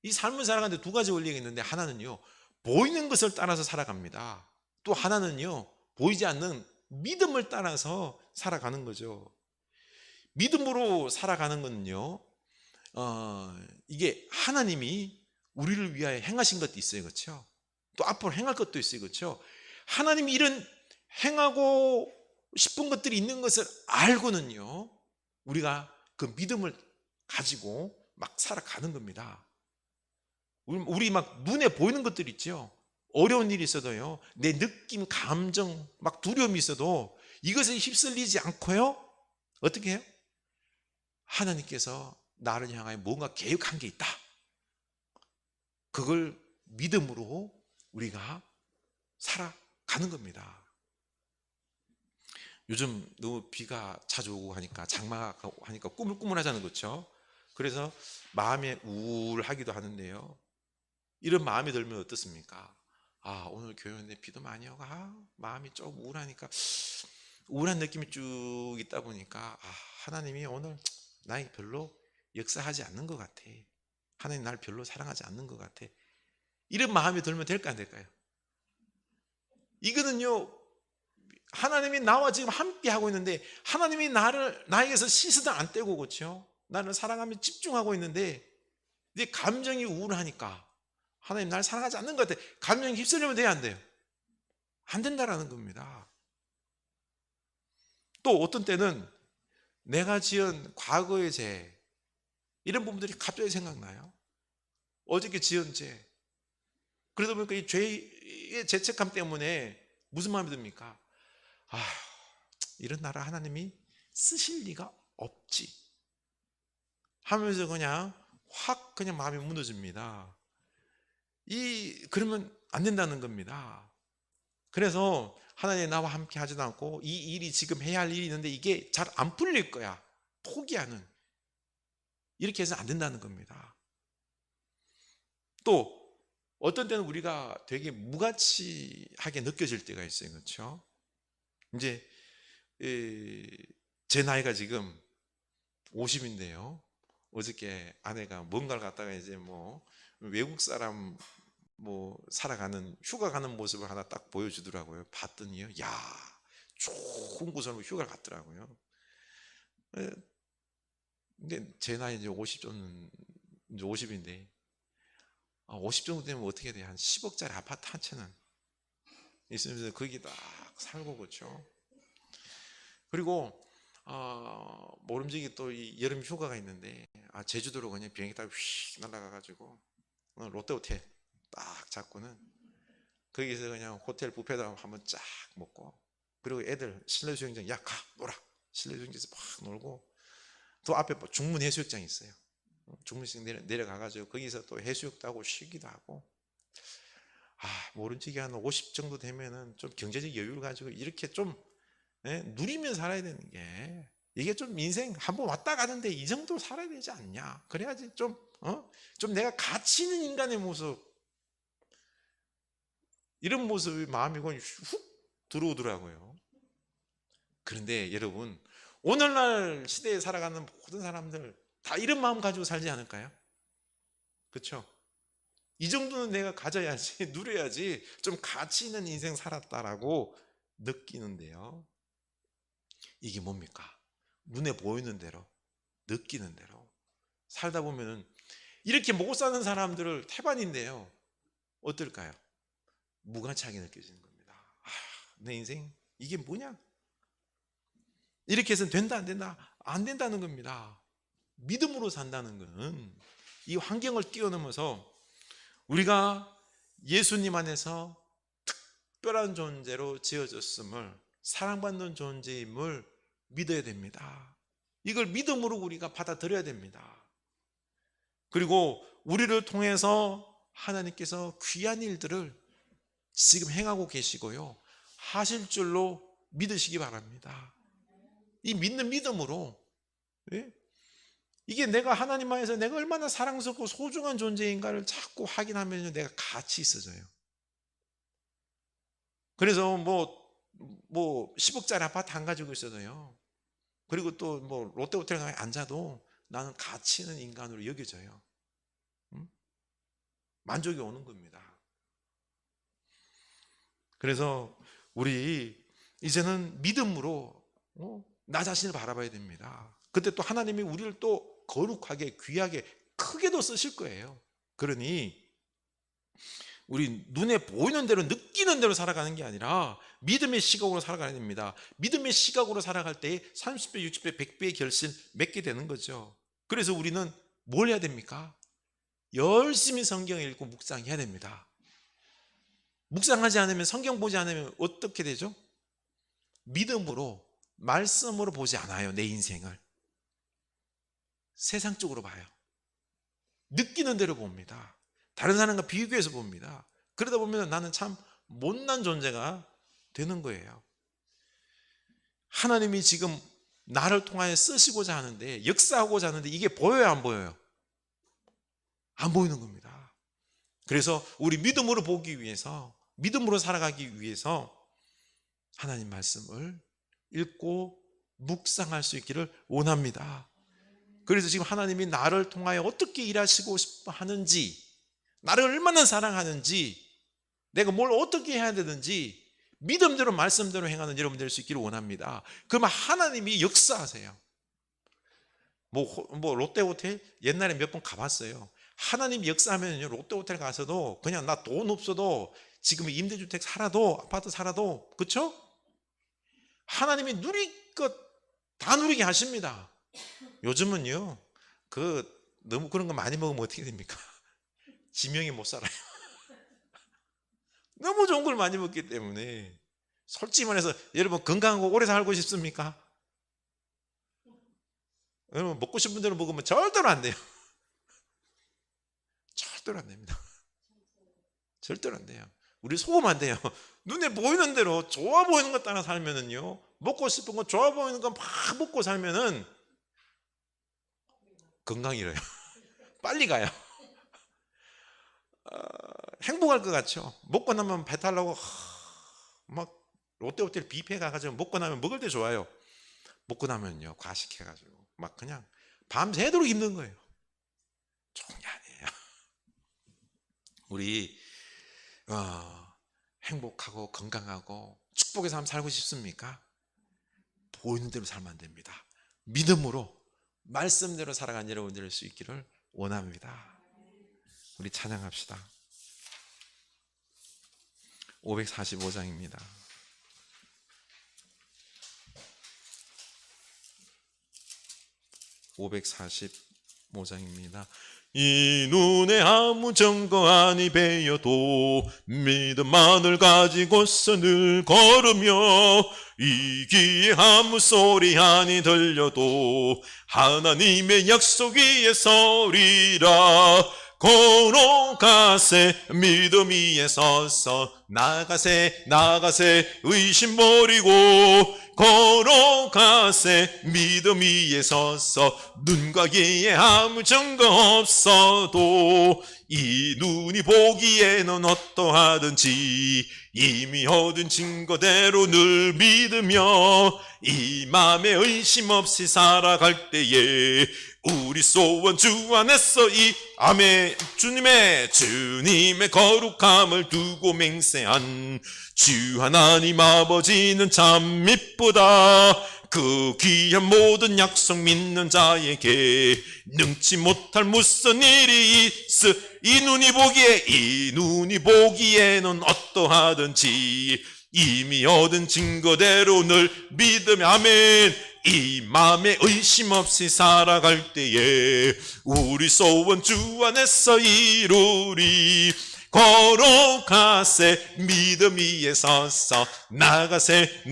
이 삶을 살아가는데 두 가지 원리가 있는데 하나는요, 보이는 것을 따라서 살아갑니다. 또 하나는요, 보이지 않는 믿음을 따라서 살아가는 거죠. 믿음으로 살아가는 건요, 이게 하나님이 우리를 위하여 행하신 것도 있어요. 그렇죠? 또 앞으로 행할 것도 있어요. 그렇죠? 하나님이 이런 행하고 싶은 것들이 있는 것을 알고는요, 우리가 그 믿음을 가지고 막 살아가는 겁니다. 우리 막 눈에 보이는 것들 있죠. 어려운 일이 있어도요, 내 느낌, 감정, 막 두려움이 있어도 이것에 휩쓸리지 않고요, 어떻게 해요? 하나님께서 나를 향하여 뭔가 계획한 게 있다. 그걸 믿음으로 우리가 살아가는 겁니다. 요즘 너무 비가 자주 오고 하니까 장마가 하니까 꾸물꾸물하잖아요, 그렇죠? 그래서 마음에 우울하기도 하는데요. 이런 마음이 들면 어떻습니까? 아, 오늘 교회인데 비도 많이 오고 마음이 좀 우울하니까 우울한 느낌이 쭉 있다 보니까 하나님이 오늘 나에게 별로 역사하지 않는 것 같아. 하나님 날 별로 사랑하지 않는 것 같아. 이런 마음이 들면 될까 안 될까요? 이거는요, 하나님이 나와 지금 함께 하고 있는데 하나님이 나에게서 시선을 안 떼고, 그렇죠? 나를 사랑하며 집중하고 있는데 네 감정이 우울하니까 하나님 날 사랑하지 않는 것 같아. 감정이 휩쓸리면 돼요, 안 돼요? 안 된다라는 겁니다. 또 어떤 때는 내가 지은 과거의 죄, 이런 부분들이 갑자기 생각나요. 어저께 지은 죄. 그러다 보니까 이 죄의 죄책감 때문에 무슨 마음이 듭니까? 이런 나라 하나님이 쓰실 리가 없지 하면서 그냥 확 그냥 마음이 무너집니다. 그러면 안 된다는 겁니다. 그래서 하나님이 나와 함께 하지도 않고 이 일이 지금 해야 할 일이 있는데 이게 잘 안 풀릴 거야, 포기하는, 이렇게 해서는 안 된다는 겁니다. 또 어떤 때는 우리가 되게 무가치하게 느껴질 때가 있어요, 그렇죠? 이제 제 나이가 지금 50인데요. 어저께 아내가 뭔가를 갖다가 이제 뭐 외국 사람 살아가는, 휴가 가는 모습을 하나 딱 보여주더라고요. 봤더니요, 야, 좋은 곳으로 휴가를 갔더라고요. 근데 제 나이 이제 50인데 50 정도 되면 어떻게 돼요? 한 10억짜리 아파트 한 채는 있으면서 거기 딱 살고, 그렇죠? 그리고 모름지기 또 이 여름 휴가가 있는데 제주도로 그냥 비행기 타고 휙 날아가가지고 롯데호텔 딱 잡고는 거기서 그냥 호텔 뷔페도 한번 쫙 먹고, 그리고 애들 실내 수영장, 야, 가 놀아, 실내 수영장에서 막 놀고, 또 앞에 중문 해수욕장이 있어요. 중문 해수욕장 내려가가지고 거기서 또 해수욕도 하고 쉬기도 하고. 모름지기 한 50 정도 되면은 좀 경제적 여유를 가지고 이렇게 좀 누리면 살아야 되는 게, 이게 좀 인생 한번 왔다 가는데 이 정도 살아야 되지 않냐. 그래야지 좀 내가 가치 있는 인간의 모습, 이런 모습이 마음이 훅 들어오더라고요. 그런데 여러분, 오늘날 시대에 살아가는 모든 사람들 다 이런 마음 가지고 살지 않을까요? 그렇죠? 이 정도는 내가 가져야지, 누려야지 좀 가치 있는 인생 살았다라고 느끼는데요. 이게 뭡니까? 눈에 보이는 대로, 느끼는 대로 살다 보면은 이렇게 못 사는 사람들을 태반인데요, 어떨까요? 무가치하게 느껴지는 겁니다. 내 인생 이게 뭐냐? 이렇게 해서는 된다, 안 된다? 안 된다는 겁니다. 믿음으로 산다는 것은 이 환경을 뛰어넘어서 우리가 예수님 안에서 특별한 존재로 지어졌음을, 사랑받는 존재임을 믿어야 됩니다. 이걸 믿음으로 우리가 받아들여야 됩니다. 그리고 우리를 통해서 하나님께서 귀한 일들을 지금 행하고 계시고요, 하실 줄로 믿으시기 바랍니다. 이 믿는 믿음으로, 이게 내가 하나님 안에서 내가 얼마나 사랑스럽고 소중한 존재인가를 자꾸 확인하면 내가 가치 있어져요. 그래서 10억짜리 아파트 안 가지고 있어도요, 그리고 또 롯데호텔에 앉아도 나는 가치 있는 인간으로 여겨져요. 만족이 오는 겁니다. 그래서 우리 이제는 믿음으로 나 자신을 바라봐야 됩니다. 그때 또 하나님이 우리를 또 거룩하게, 귀하게, 크게도 쓰실 거예요. 그러니 우리 눈에 보이는 대로, 느끼는 대로 살아가는 게 아니라 믿음의 시각으로 살아가야 됩니다. 믿음의 시각으로 살아갈 때 30배, 60배, 100배의 결실 맺게 되는 거죠. 그래서 우리는 뭘 해야 됩니까? 열심히 성경을 읽고 묵상해야 됩니다. 묵상하지 않으면, 성경 보지 않으면 어떻게 되죠? 믿음으로, 말씀으로 보지 않아요. 내 인생을 세상 쪽으로 봐요. 느끼는 대로 봅니다. 다른 사람과 비교해서 봅니다. 그러다 보면 나는 참 못난 존재가 되는 거예요. 하나님이 지금 나를 통하여 쓰시고자 하는데, 역사하고자 하는데 이게 보여요, 안 보여요? 안 보이는 겁니다. 그래서 우리 믿음으로 보기 위해서, 믿음으로 살아가기 위해서 하나님 말씀을 읽고 묵상할 수 있기를 원합니다. 그래서 지금 하나님이 나를 통하여 어떻게 일하시고 싶어 하는지, 나를 얼마나 사랑하는지, 내가 뭘 어떻게 해야 되는지 믿음대로 말씀대로 행하는 여러분 될 수 있기를 원합니다. 그러면 하나님이 역사하세요. 뭐 롯데호텔 옛날에 몇 번 가봤어요. 하나님이 역사하면요, 롯데호텔 가서도 그냥 나 돈 없어도 지금 임대주택 살아도, 아파트 살아도, 그렇죠? 하나님이 누릴 것 다 누리게 하십니다. 요즘은요, 너무 그런 거 많이 먹으면 어떻게 됩니까? 지명이 못 살아요. 너무 좋은 걸 많이 먹기 때문에. 솔직히 말해서 여러분, 건강하고 오래 살고 싶습니까? 여러분, 먹고 싶은 대로 먹으면 절대로 안 돼요. 절대로 안 됩니다. 절대로 안 돼요. 우리 속으면 안 돼요. 눈에 보이는 대로 좋아 보이는 것 따라 살면은요, 먹고 싶은 거 좋아 보이는 거 막 먹고 살면은 건강이 잃어요. 빨리 가요. 행복할 것 같죠? 먹고 나면 배탈 나고 막 롯데호텔 뷔페 가가지고 먹고 나면 먹을 때 좋아요. 먹고 나면요, 과식해가지고 막 그냥 밤새도록 힘든 거예요. 좋은 게 아니에요. 우리 행복하고 건강하고 축복의 삶 살고 싶습니까? 보이는 대로 살면 안 됩니다. 믿음으로 말씀대로 살아간 여러분들 될 수 있기를 원합니다. 우리 찬양합시다. 545장입니다. 545장입니다. 이 눈에 아무 증거 아니 베어도 믿음만을 가지고서 늘 걸으며, 이 귀에 아무 소리 아니 들려도 하나님의 약속 위에 서리라. 걸어가세 믿음 위에 서서, 나가세 의심 버리고, 걸어가세 믿음 위에 서서, 눈과 귀에 아무 증거 없어도 이 눈이 보기에는 어떠하든지 이미 얻은 증거대로 늘 믿으며, 이 맘에 의심 없이 살아갈 때에 우리 소원 주 안에서 이 아멘 주님의 거룩함을 두고 맹세한 주 하나님 아버지는 참 미쁘다. 그 귀한 모든 약속 믿는 자에게 능치 못할 무슨 일이 있으. 이 눈이 보기에는 어떠하든지 이미 얻은 증거대로 늘 믿으며, 아멘. 이 맘에 의심 없이 살아갈 때에 우리 소원 주 안에서 이루리. 걸어가세 믿음 위에 서서, 나가세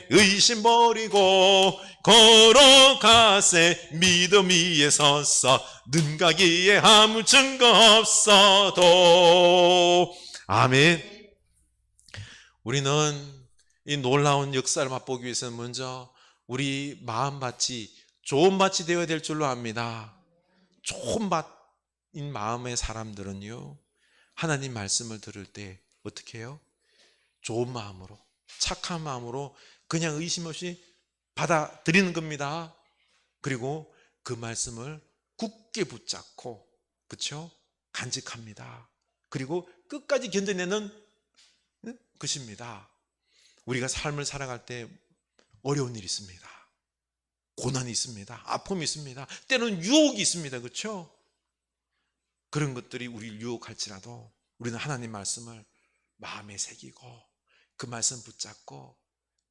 의심 버리고, 걸어가세 믿음 위에 서서, 눈과 귀에 아무 증거 없어도. 아멘. 우리는 이 놀라운 역사를 맛보기 위해서는 먼저 우리 마음밭이 좋은 밭이 되어야 될 줄로 압니다. 좋은 밭인 마음의 사람들은요, 하나님 말씀을 들을 때 어떻게 해요? 좋은 마음으로, 착한 마음으로 그냥 의심 없이 받아들이는 겁니다. 그리고 그 말씀을 굳게 붙잡고, 그렇죠? 간직합니다. 그리고 끝까지 견뎌내는 것입니다. 우리가 삶을 살아갈 때 어려운 일이 있습니다. 고난이 있습니다. 아픔이 있습니다. 때로는 유혹이 있습니다. 그렇죠? 그런 것들이 우리를 유혹할지라도 우리는 하나님 말씀을 마음에 새기고 그 말씀 붙잡고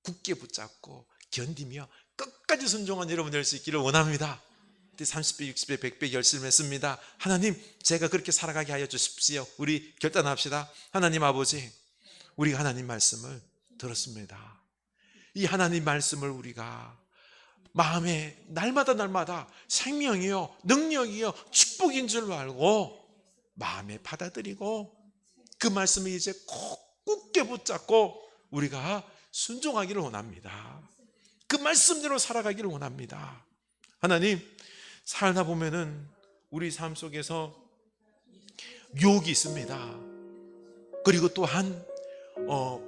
굳게 붙잡고 견디며 끝까지 순종한 여러분 될 수 있기를 원합니다. 30배, 60배, 100배 결심했습니다. 하나님, 제가 그렇게 살아가게 하여 주십시오. 우리 결단합시다. 하나님 아버지, 우리가 하나님 말씀을 들었습니다. 이 하나님 말씀을 우리가 마음에 날마다 생명이요, 능력이요, 축복인 줄로 알고 마음에 받아들이고 그 말씀을 이제 꼭 굳게 붙잡고 우리가 순종하기를 원합니다. 그 말씀대로 살아가기를 원합니다. 하나님, 살다 보면은 우리 삶 속에서 유혹이 있습니다. 그리고 또한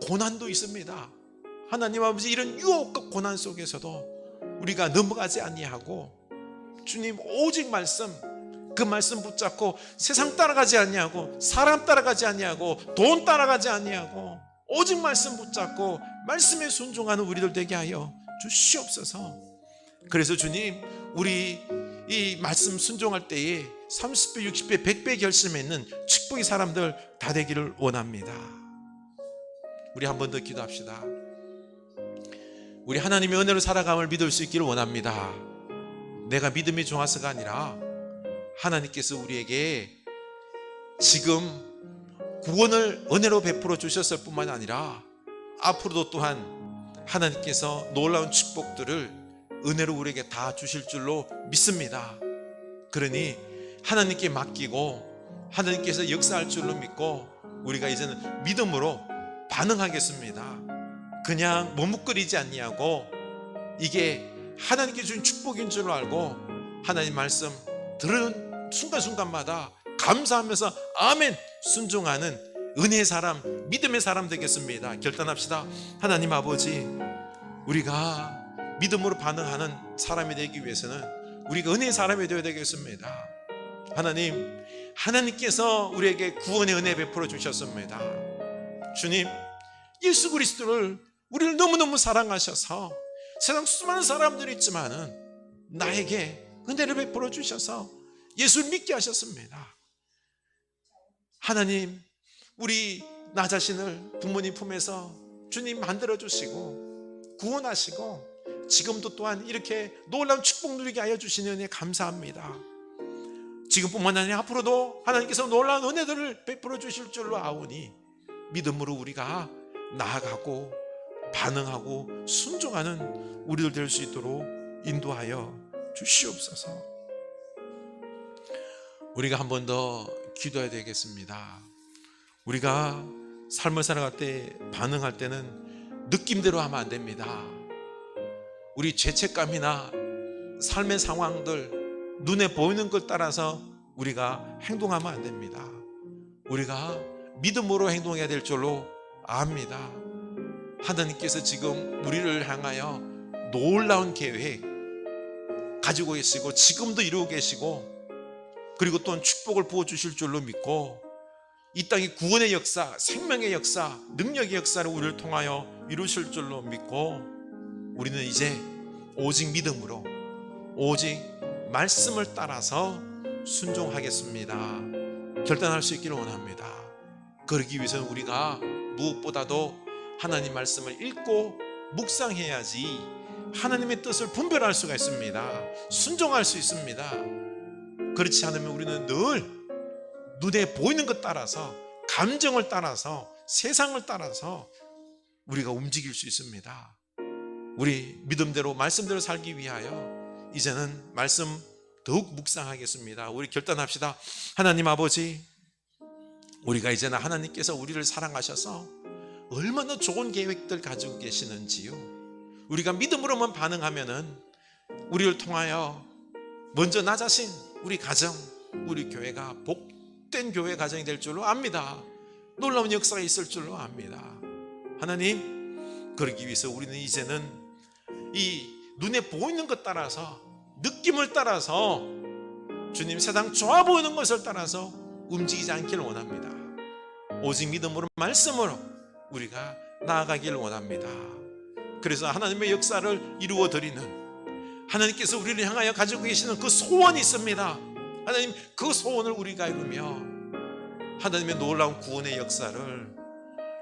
고난도 있습니다. 하나님 아버지, 이런 유혹과 고난 속에서도 우리가 넘어가지 아니하고 주님 오직 말씀, 그 말씀 붙잡고 세상 따라가지 아니하고 사람 따라가지 아니하고 돈 따라가지 아니하고 오직 말씀 붙잡고 말씀에 순종하는 우리들 되게 하여 주시옵소서. 그래서 주님, 우리 이 말씀 순종할 때에 30배, 60배, 100배 결심에 있는 축복의 사람들 다 되기를 원합니다. 우리 한 번 더 기도합시다. 우리 하나님의 은혜로 살아감을 믿을 수 있기를 원합니다. 내가 믿음이 좋아서가 아니라 하나님께서 우리에게 지금 구원을 은혜로 베풀어 주셨을 뿐만 아니라 앞으로도 또한 하나님께서 놀라운 축복들을 은혜로 우리에게 다 주실 줄로 믿습니다. 그러니 하나님께 맡기고 하나님께서 역사할 줄로 믿고 우리가 이제는 믿음으로 반응하겠습니다. 그냥 머뭇거리지 아니하고 이게 하나님께 주신 축복인 줄 알고 하나님 말씀 들은 순간순간마다 감사하면서 아멘 순종하는 은혜의 사람, 믿음의 사람 되겠습니다. 결단합시다. 하나님 아버지, 우리가 믿음으로 반응하는 사람이 되기 위해서는 우리가 은혜의 사람이 되어야 되겠습니다. 하나님, 하나님께서 우리에게 구원의 은혜 베풀어 주셨습니다. 주님, 예수 그리스도를 우리를 너무너무 사랑하셔서 세상 수많은 사람들이 있지만은 나에게 은혜를 베풀어 주셔서 예수를 믿게 하셨습니다. 하나님, 우리 나 자신을 부모님 품에서 주님 만들어 주시고 구원하시고 지금도 또한 이렇게 놀라운 축복 누리게 하여 주시는 은혜 감사합니다. 지금뿐만 아니라 앞으로도 하나님께서 놀라운 은혜들을 베풀어 주실 줄로 아오니 믿음으로 우리가 나아가고 반응하고 순종하는 우리들 될 수 있도록 인도하여 주시옵소서. 우리가 한 번 더 기도해야 되겠습니다. 우리가 삶을 살아갈 때 반응할 때는 느낌대로 하면 안 됩니다. 우리 죄책감이나 삶의 상황들, 눈에 보이는 걸 따라서 우리가 행동하면 안 됩니다. 우리가 믿음으로 행동해야 될 줄로 압니다. 하나님께서 지금 우리를 향하여 놀라운 계획 가지고 계시고 지금도 이루고 계시고 그리고 또한 축복을 부어주실 줄로 믿고 이 땅의 구원의 역사, 생명의 역사, 능력의 역사를 우리를 통하여 이루실 줄로 믿고 우리는 이제 오직 믿음으로 오직 말씀을 따라서 순종하겠습니다. 결단할 수 있기를 원합니다. 그러기 위해서는 우리가 무엇보다도 하나님 말씀을 읽고 묵상해야지 하나님의 뜻을 분별할 수가 있습니다. 순종할 수 있습니다. 그렇지 않으면 우리는 늘 눈에 보이는 것 따라서 감정을 따라서 세상을 따라서 우리가 움직일 수 있습니다. 우리 믿음대로 말씀대로 살기 위하여 이제는 말씀 더욱 묵상하겠습니다. 우리 결단합시다. 하나님 아버지, 우리가 이제는 하나님께서 우리를 사랑하셔서 얼마나 좋은 계획들 가지고 계시는지요. 우리가 믿음으로만 반응하면은 우리를 통하여 먼저 나 자신, 우리 가정, 우리 교회가 복된 교회 가정이 될 줄로 압니다. 놀라운 역사가 있을 줄로 압니다. 하나님, 그러기 위해서 우리는 이제는 이 눈에 보이는 것 따라서 느낌을 따라서 주님 세상 좋아 보이는 것을 따라서 움직이지 않기를 원합니다. 오직 믿음으로 말씀으로 우리가 나아가기를 원합니다. 그래서 하나님의 역사를 이루어 드리는 하나님께서 우리를 향하여 가지고 계시는 그 소원이 있습니다. 하나님, 그 소원을 우리가 이루며 하나님의 놀라운 구원의 역사를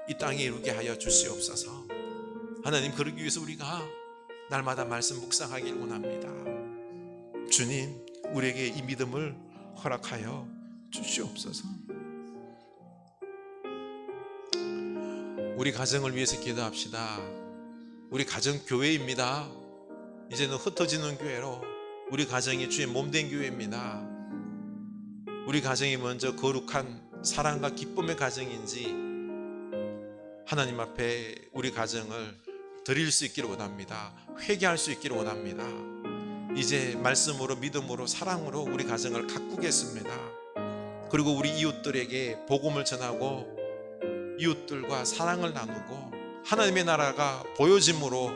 이 땅에 이루게 하여 주시옵소서. 하나님, 그러기 위해서 우리가 날마다 말씀 묵상하기를 원합니다. 주님, 우리에게 이 믿음을 허락하여 주시옵소서. 우리 가정을 위해서 기도합시다. 우리 가정 교회입니다. 이제는 흩어지는 교회로 우리 가정이 주의 몸된 교회입니다. 우리 가정이 먼저 거룩한 사랑과 기쁨의 가정인지 하나님 앞에 우리 가정을 드릴 수 있기를 원합니다. 회개할 수 있기를 원합니다. 이제 말씀으로, 믿음으로, 사랑으로 우리 가정을 가꾸겠습니다. 그리고 우리 이웃들에게 복음을 전하고 이웃들과 사랑을 나누고 하나님의 나라가 보여짐으로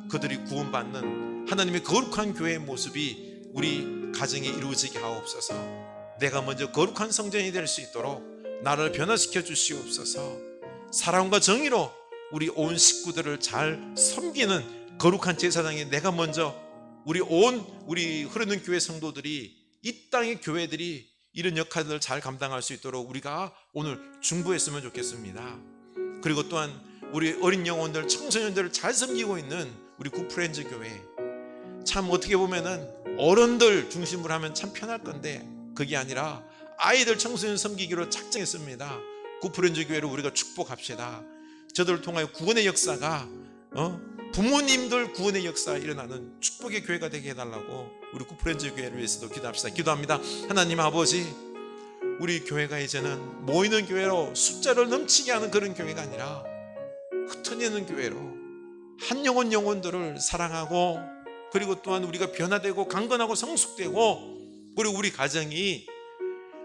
그들이 구원받는 하나님의 거룩한 교회의 모습이 우리 가정에 이루어지게 하옵소서. 내가 먼저 거룩한 성전이 될 수 있도록 나를 변화시켜 주시옵소서. 사랑과 정의로 우리 온 식구들을 잘 섬기는 거룩한 제사장이 내가 먼저 우리 흐르는 교회 성도들이, 이 땅의 교회들이 이런 역할들을 잘 감당할 수 있도록 우리가 오늘 중보했으면 좋겠습니다. 그리고 또한 우리 어린 영혼들, 청소년들을 잘 섬기고 있는 우리 굿프렌즈 교회, 참 어떻게 보면은 어른들 중심으로 하면 참 편할 건데 그게 아니라 아이들, 청소년 섬기기로 작정했습니다. 굿프렌즈 교회를 우리가 축복합시다. 저들을 통하여 구원의 역사가 부모님들 구원의 역사가 일어나는 축복의 교회가 되게 해달라고 우리 굿프렌즈 교회를 위해서도 기도합시다. 기도합니다. 하나님 아버지, 우리 교회가 이제는 모이는 교회로 숫자를 넘치게 하는 그런 교회가 아니라 흩어지는 교회로 한 영혼들을 사랑하고, 그리고 또한 우리가 변화되고 강건하고 성숙되고, 그리고 우리 가정이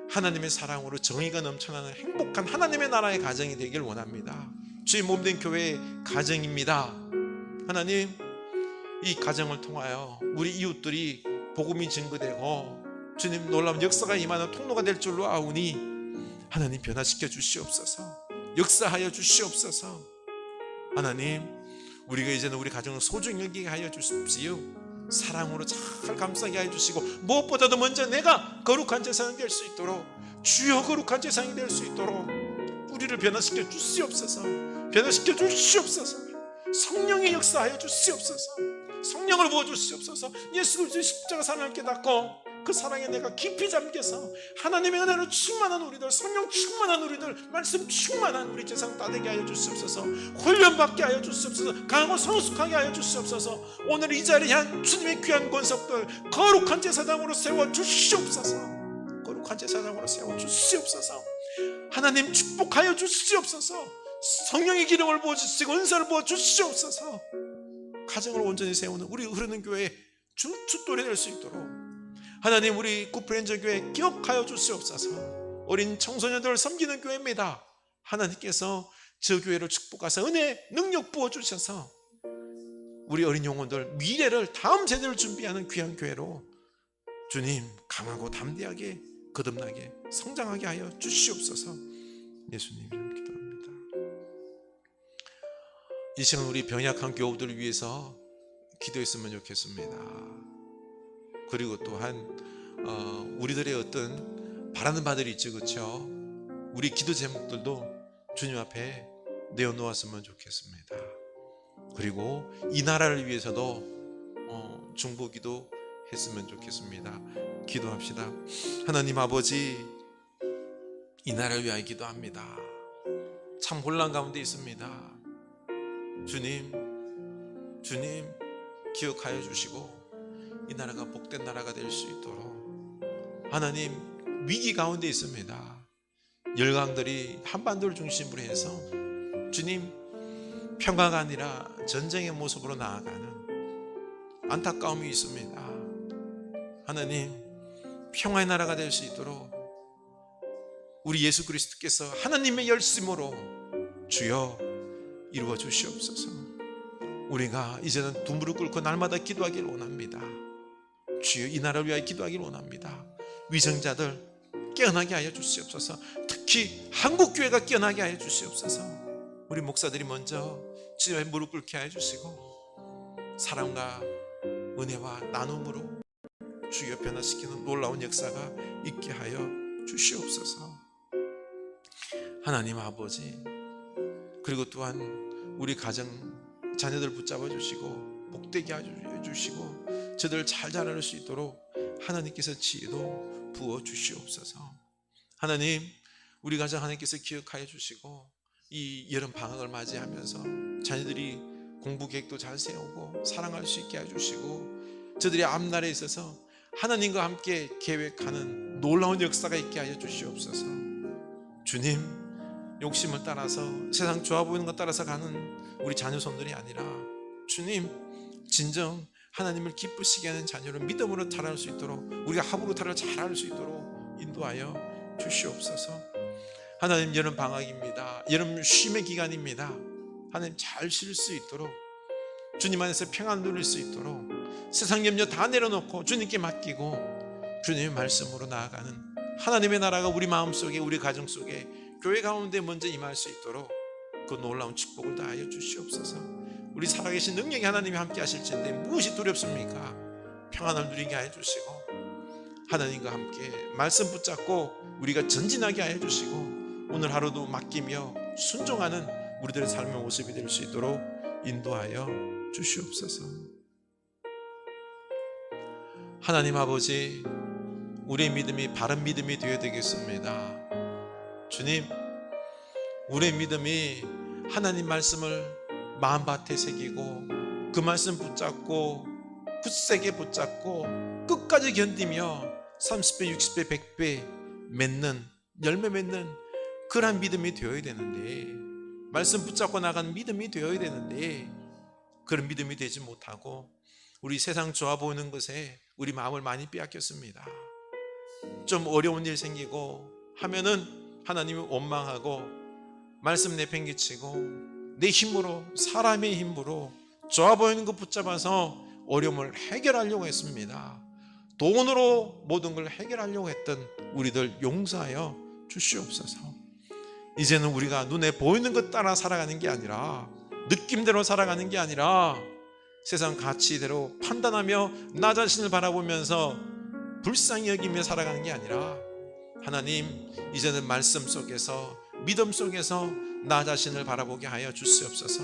하나님의 사랑으로 정의가 넘쳐나는 행복한 하나님의 나라의 가정이 되길 원합니다. 주의 몸된 교회의 가정입니다. 하나님, 이 가정을 통하여 우리 이웃들이 복음이 증거되고 주님 놀라운 역사가 임하는 통로가 될 줄로 아오니 하나님 변화시켜 주시옵소서. 역사하여 주시옵소서. 하나님, 우리가 이제는 우리 가정을 소중히 여기게 하여 주십시오. 사랑으로 잘 감싸게 하여 주시고, 무엇보다도 먼저 내가 거룩한 제사장이 될 수 있도록, 주여 거룩한 제사장이 될 수 있도록 우리를 변화시켜 주시옵소서. 변화시켜 주시옵소서. 성령의 역사하여 주시옵소서. 성령을 부어 주시옵소서. 예수 그리스도의 십자가 사랑을 깨닫고 그 사랑에 내가 깊이 잠겨서 하나님의 은혜로 충만한 우리들, 성령 충만한 우리들, 말씀 충만한 우리 제사장 따되게 하여 주시옵소서. 훈련받게 하여 주시옵소서. 강하고 성숙하게 하여 주시옵소서. 오늘 이 자리에 한 주님의 귀한 권석들 거룩한 제사장으로 세워 주시옵소서. 거룩한 제사장으로 세워 주시옵소서. 하나님 축복하여 주시옵소서. 성령의 기름을 부어주시고 은사를 부어주시옵소서. 가정을 온전히 세우는 우리 흐르는 교회의 주춧돌이 될 수 있도록 하나님, 우리 굿프렌즈 교회 기억하여 주시옵소서. 어린 청소년들을 섬기는 교회입니다. 하나님께서 저 교회를 축복하사 은혜, 능력 부어주셔서 우리 어린 영혼들 미래를, 다음 세대를 준비하는 귀한 교회로 주님 강하고 담대하게 거듭나게 성장하게 하여 주시옵소서. 예수님 이름 기도합니다. 이 시간 우리 병약한 교우들을 위해서 기도했으면 좋겠습니다. 그리고 또한 우리들의 어떤 바라는 바들이 있죠, 그렇죠? 우리 기도 제목들도 주님 앞에 내어놓았으면 좋겠습니다. 그리고 이 나라를 위해서도 중보기도 했으면 좋겠습니다. 기도합시다. 하나님 아버지, 이 나라를 위하여 기도합니다. 참 혼란 가운데 있습니다. 주님 기억하여 주시고 이 나라가 복된 나라가 될 수 있도록, 하나님 위기 가운데 있습니다. 열강들이 한반도를 중심으로 해서 주님 평화가 아니라 전쟁의 모습으로 나아가는 안타까움이 있습니다. 하나님 평화의 나라가 될 수 있도록 우리 예수 그리스도께서 하나님의 열심으로 주여 이루어 주시옵소서. 우리가 이제는 두 무릎 꿇고 날마다 기도하기를 원합니다. 주여 이 나라를 위하여 기도하기를 원합니다. 위정자들 깨어나게 하여 주시옵소서. 특히 한국교회가 깨어나게 하여 주시옵소서. 우리 목사들이 먼저 주님의 무릎 꿇게 하여 주시고 사랑과 은혜와 나눔으로 주여 변화시키는 놀라운 역사가 있게 하여 주시옵소서. 하나님 아버지, 그리고 또한 우리 가정 자녀들 붙잡아 주시고 복되게 해 주시고 저들 잘 자랄 수 있도록 하나님께서 지혜도 부어 주시옵소서. 하나님, 우리 가정 하나님께서 기억하여 주시고 이 여름 방학을 맞이하면서 자녀들이 공부 계획도 잘 세우고 사랑할 수 있게 해주시고 저들의 앞날에 있어서 하나님과 함께 계획하는 놀라운 역사가 있게 하여 주시옵소서. 주님, 욕심을 따라서 세상 좋아 보이는 것 따라서 가는 우리 자녀 손들이 아니라 주님, 진정 하나님을 기쁘시게 하는 자녀를 믿음으로 자랄 수 있도록, 우리가 합으로 자랄 수 있도록 인도하여 주시옵소서. 하나님, 여름 방학입니다. 여름 쉼의 기간입니다. 하나님, 잘 쉴 수 있도록, 주님 안에서 평안 누릴 수 있도록 세상 염려 다 내려놓고 주님께 맡기고 주님의 말씀으로 나아가는 하나님의 나라가 우리 마음속에, 우리 가정 속에, 교회 가운데 먼저 임할 수 있도록 그 놀라운 축복을 다하여 주시옵소서. 우리 살아계신 능력이 하나님이 함께 하실진데 무엇이 두렵습니까? 평안을 누리게 하여 주시고 하나님과 함께 말씀 붙잡고 우리가 전진하게 하여 주시고 오늘 하루도 맡기며 순종하는 우리들의 삶의 모습이 될 수 있도록 인도하여 주시옵소서. 하나님 아버지, 우리의 믿음이 바른 믿음이 되어야 되겠습니다. 주님, 우리의 믿음이 하나님 말씀을 마음밭에 새기고 그 말씀 붙잡고 굳세게 붙잡고 끝까지 견디며 30배, 60배, 100배 맺는, 열매 맺는 그런 믿음이 되어야 되는데, 말씀 붙잡고 나간 믿음이 되어야 되는데 그런 믿음이 되지 못하고 우리 세상 좋아 보이는 것에 우리 마음을 많이 빼앗겼습니다. 좀 어려운 일 생기고 하면은 하나님을 원망하고 말씀 내팽개치고 내 힘으로, 사람의 힘으로 좋아 보이는 것 붙잡아서 어려움을 해결하려고 했습니다. 돈으로 모든 걸 해결하려고 했던 우리들 용서하여 주시옵소서. 이제는 우리가 눈에 보이는 것 따라 살아가는 게 아니라, 느낌대로 살아가는 게 아니라 세상 가치대로 판단하며 나 자신을 바라보면서 불쌍히 여기며 살아가는 게 아니라 하나님, 이제는 말씀 속에서, 믿음 속에서 나 자신을 바라보게 하여 주시옵소서.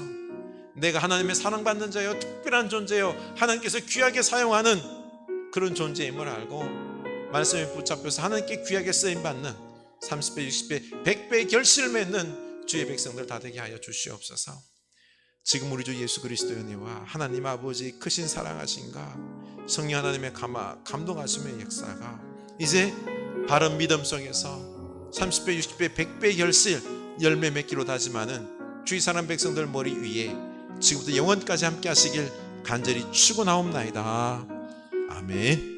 내가 하나님의 사랑받는 자여, 특별한 존재여, 하나님께서 귀하게 사용하는 그런 존재임을 알고 말씀에 붙잡혀서 하나님께 귀하게 쓰임받는 30배, 60배, 100배의 결실을 맺는 주의 백성들 다 되게 하여 주시옵소서. 지금 우리 주 예수 그리스도의 은혜와 하나님 아버지 크신 사랑하신가, 성령 하나님의 감동하심의 역사가 이제 바른 믿음 속에서 30배, 60배, 100배의 결실, 열매 맺기로 다짐하는 주의 사람 백성들 머리 위에 지금부터 영원까지 함께 하시길 간절히 축원하옵나이다. 아멘.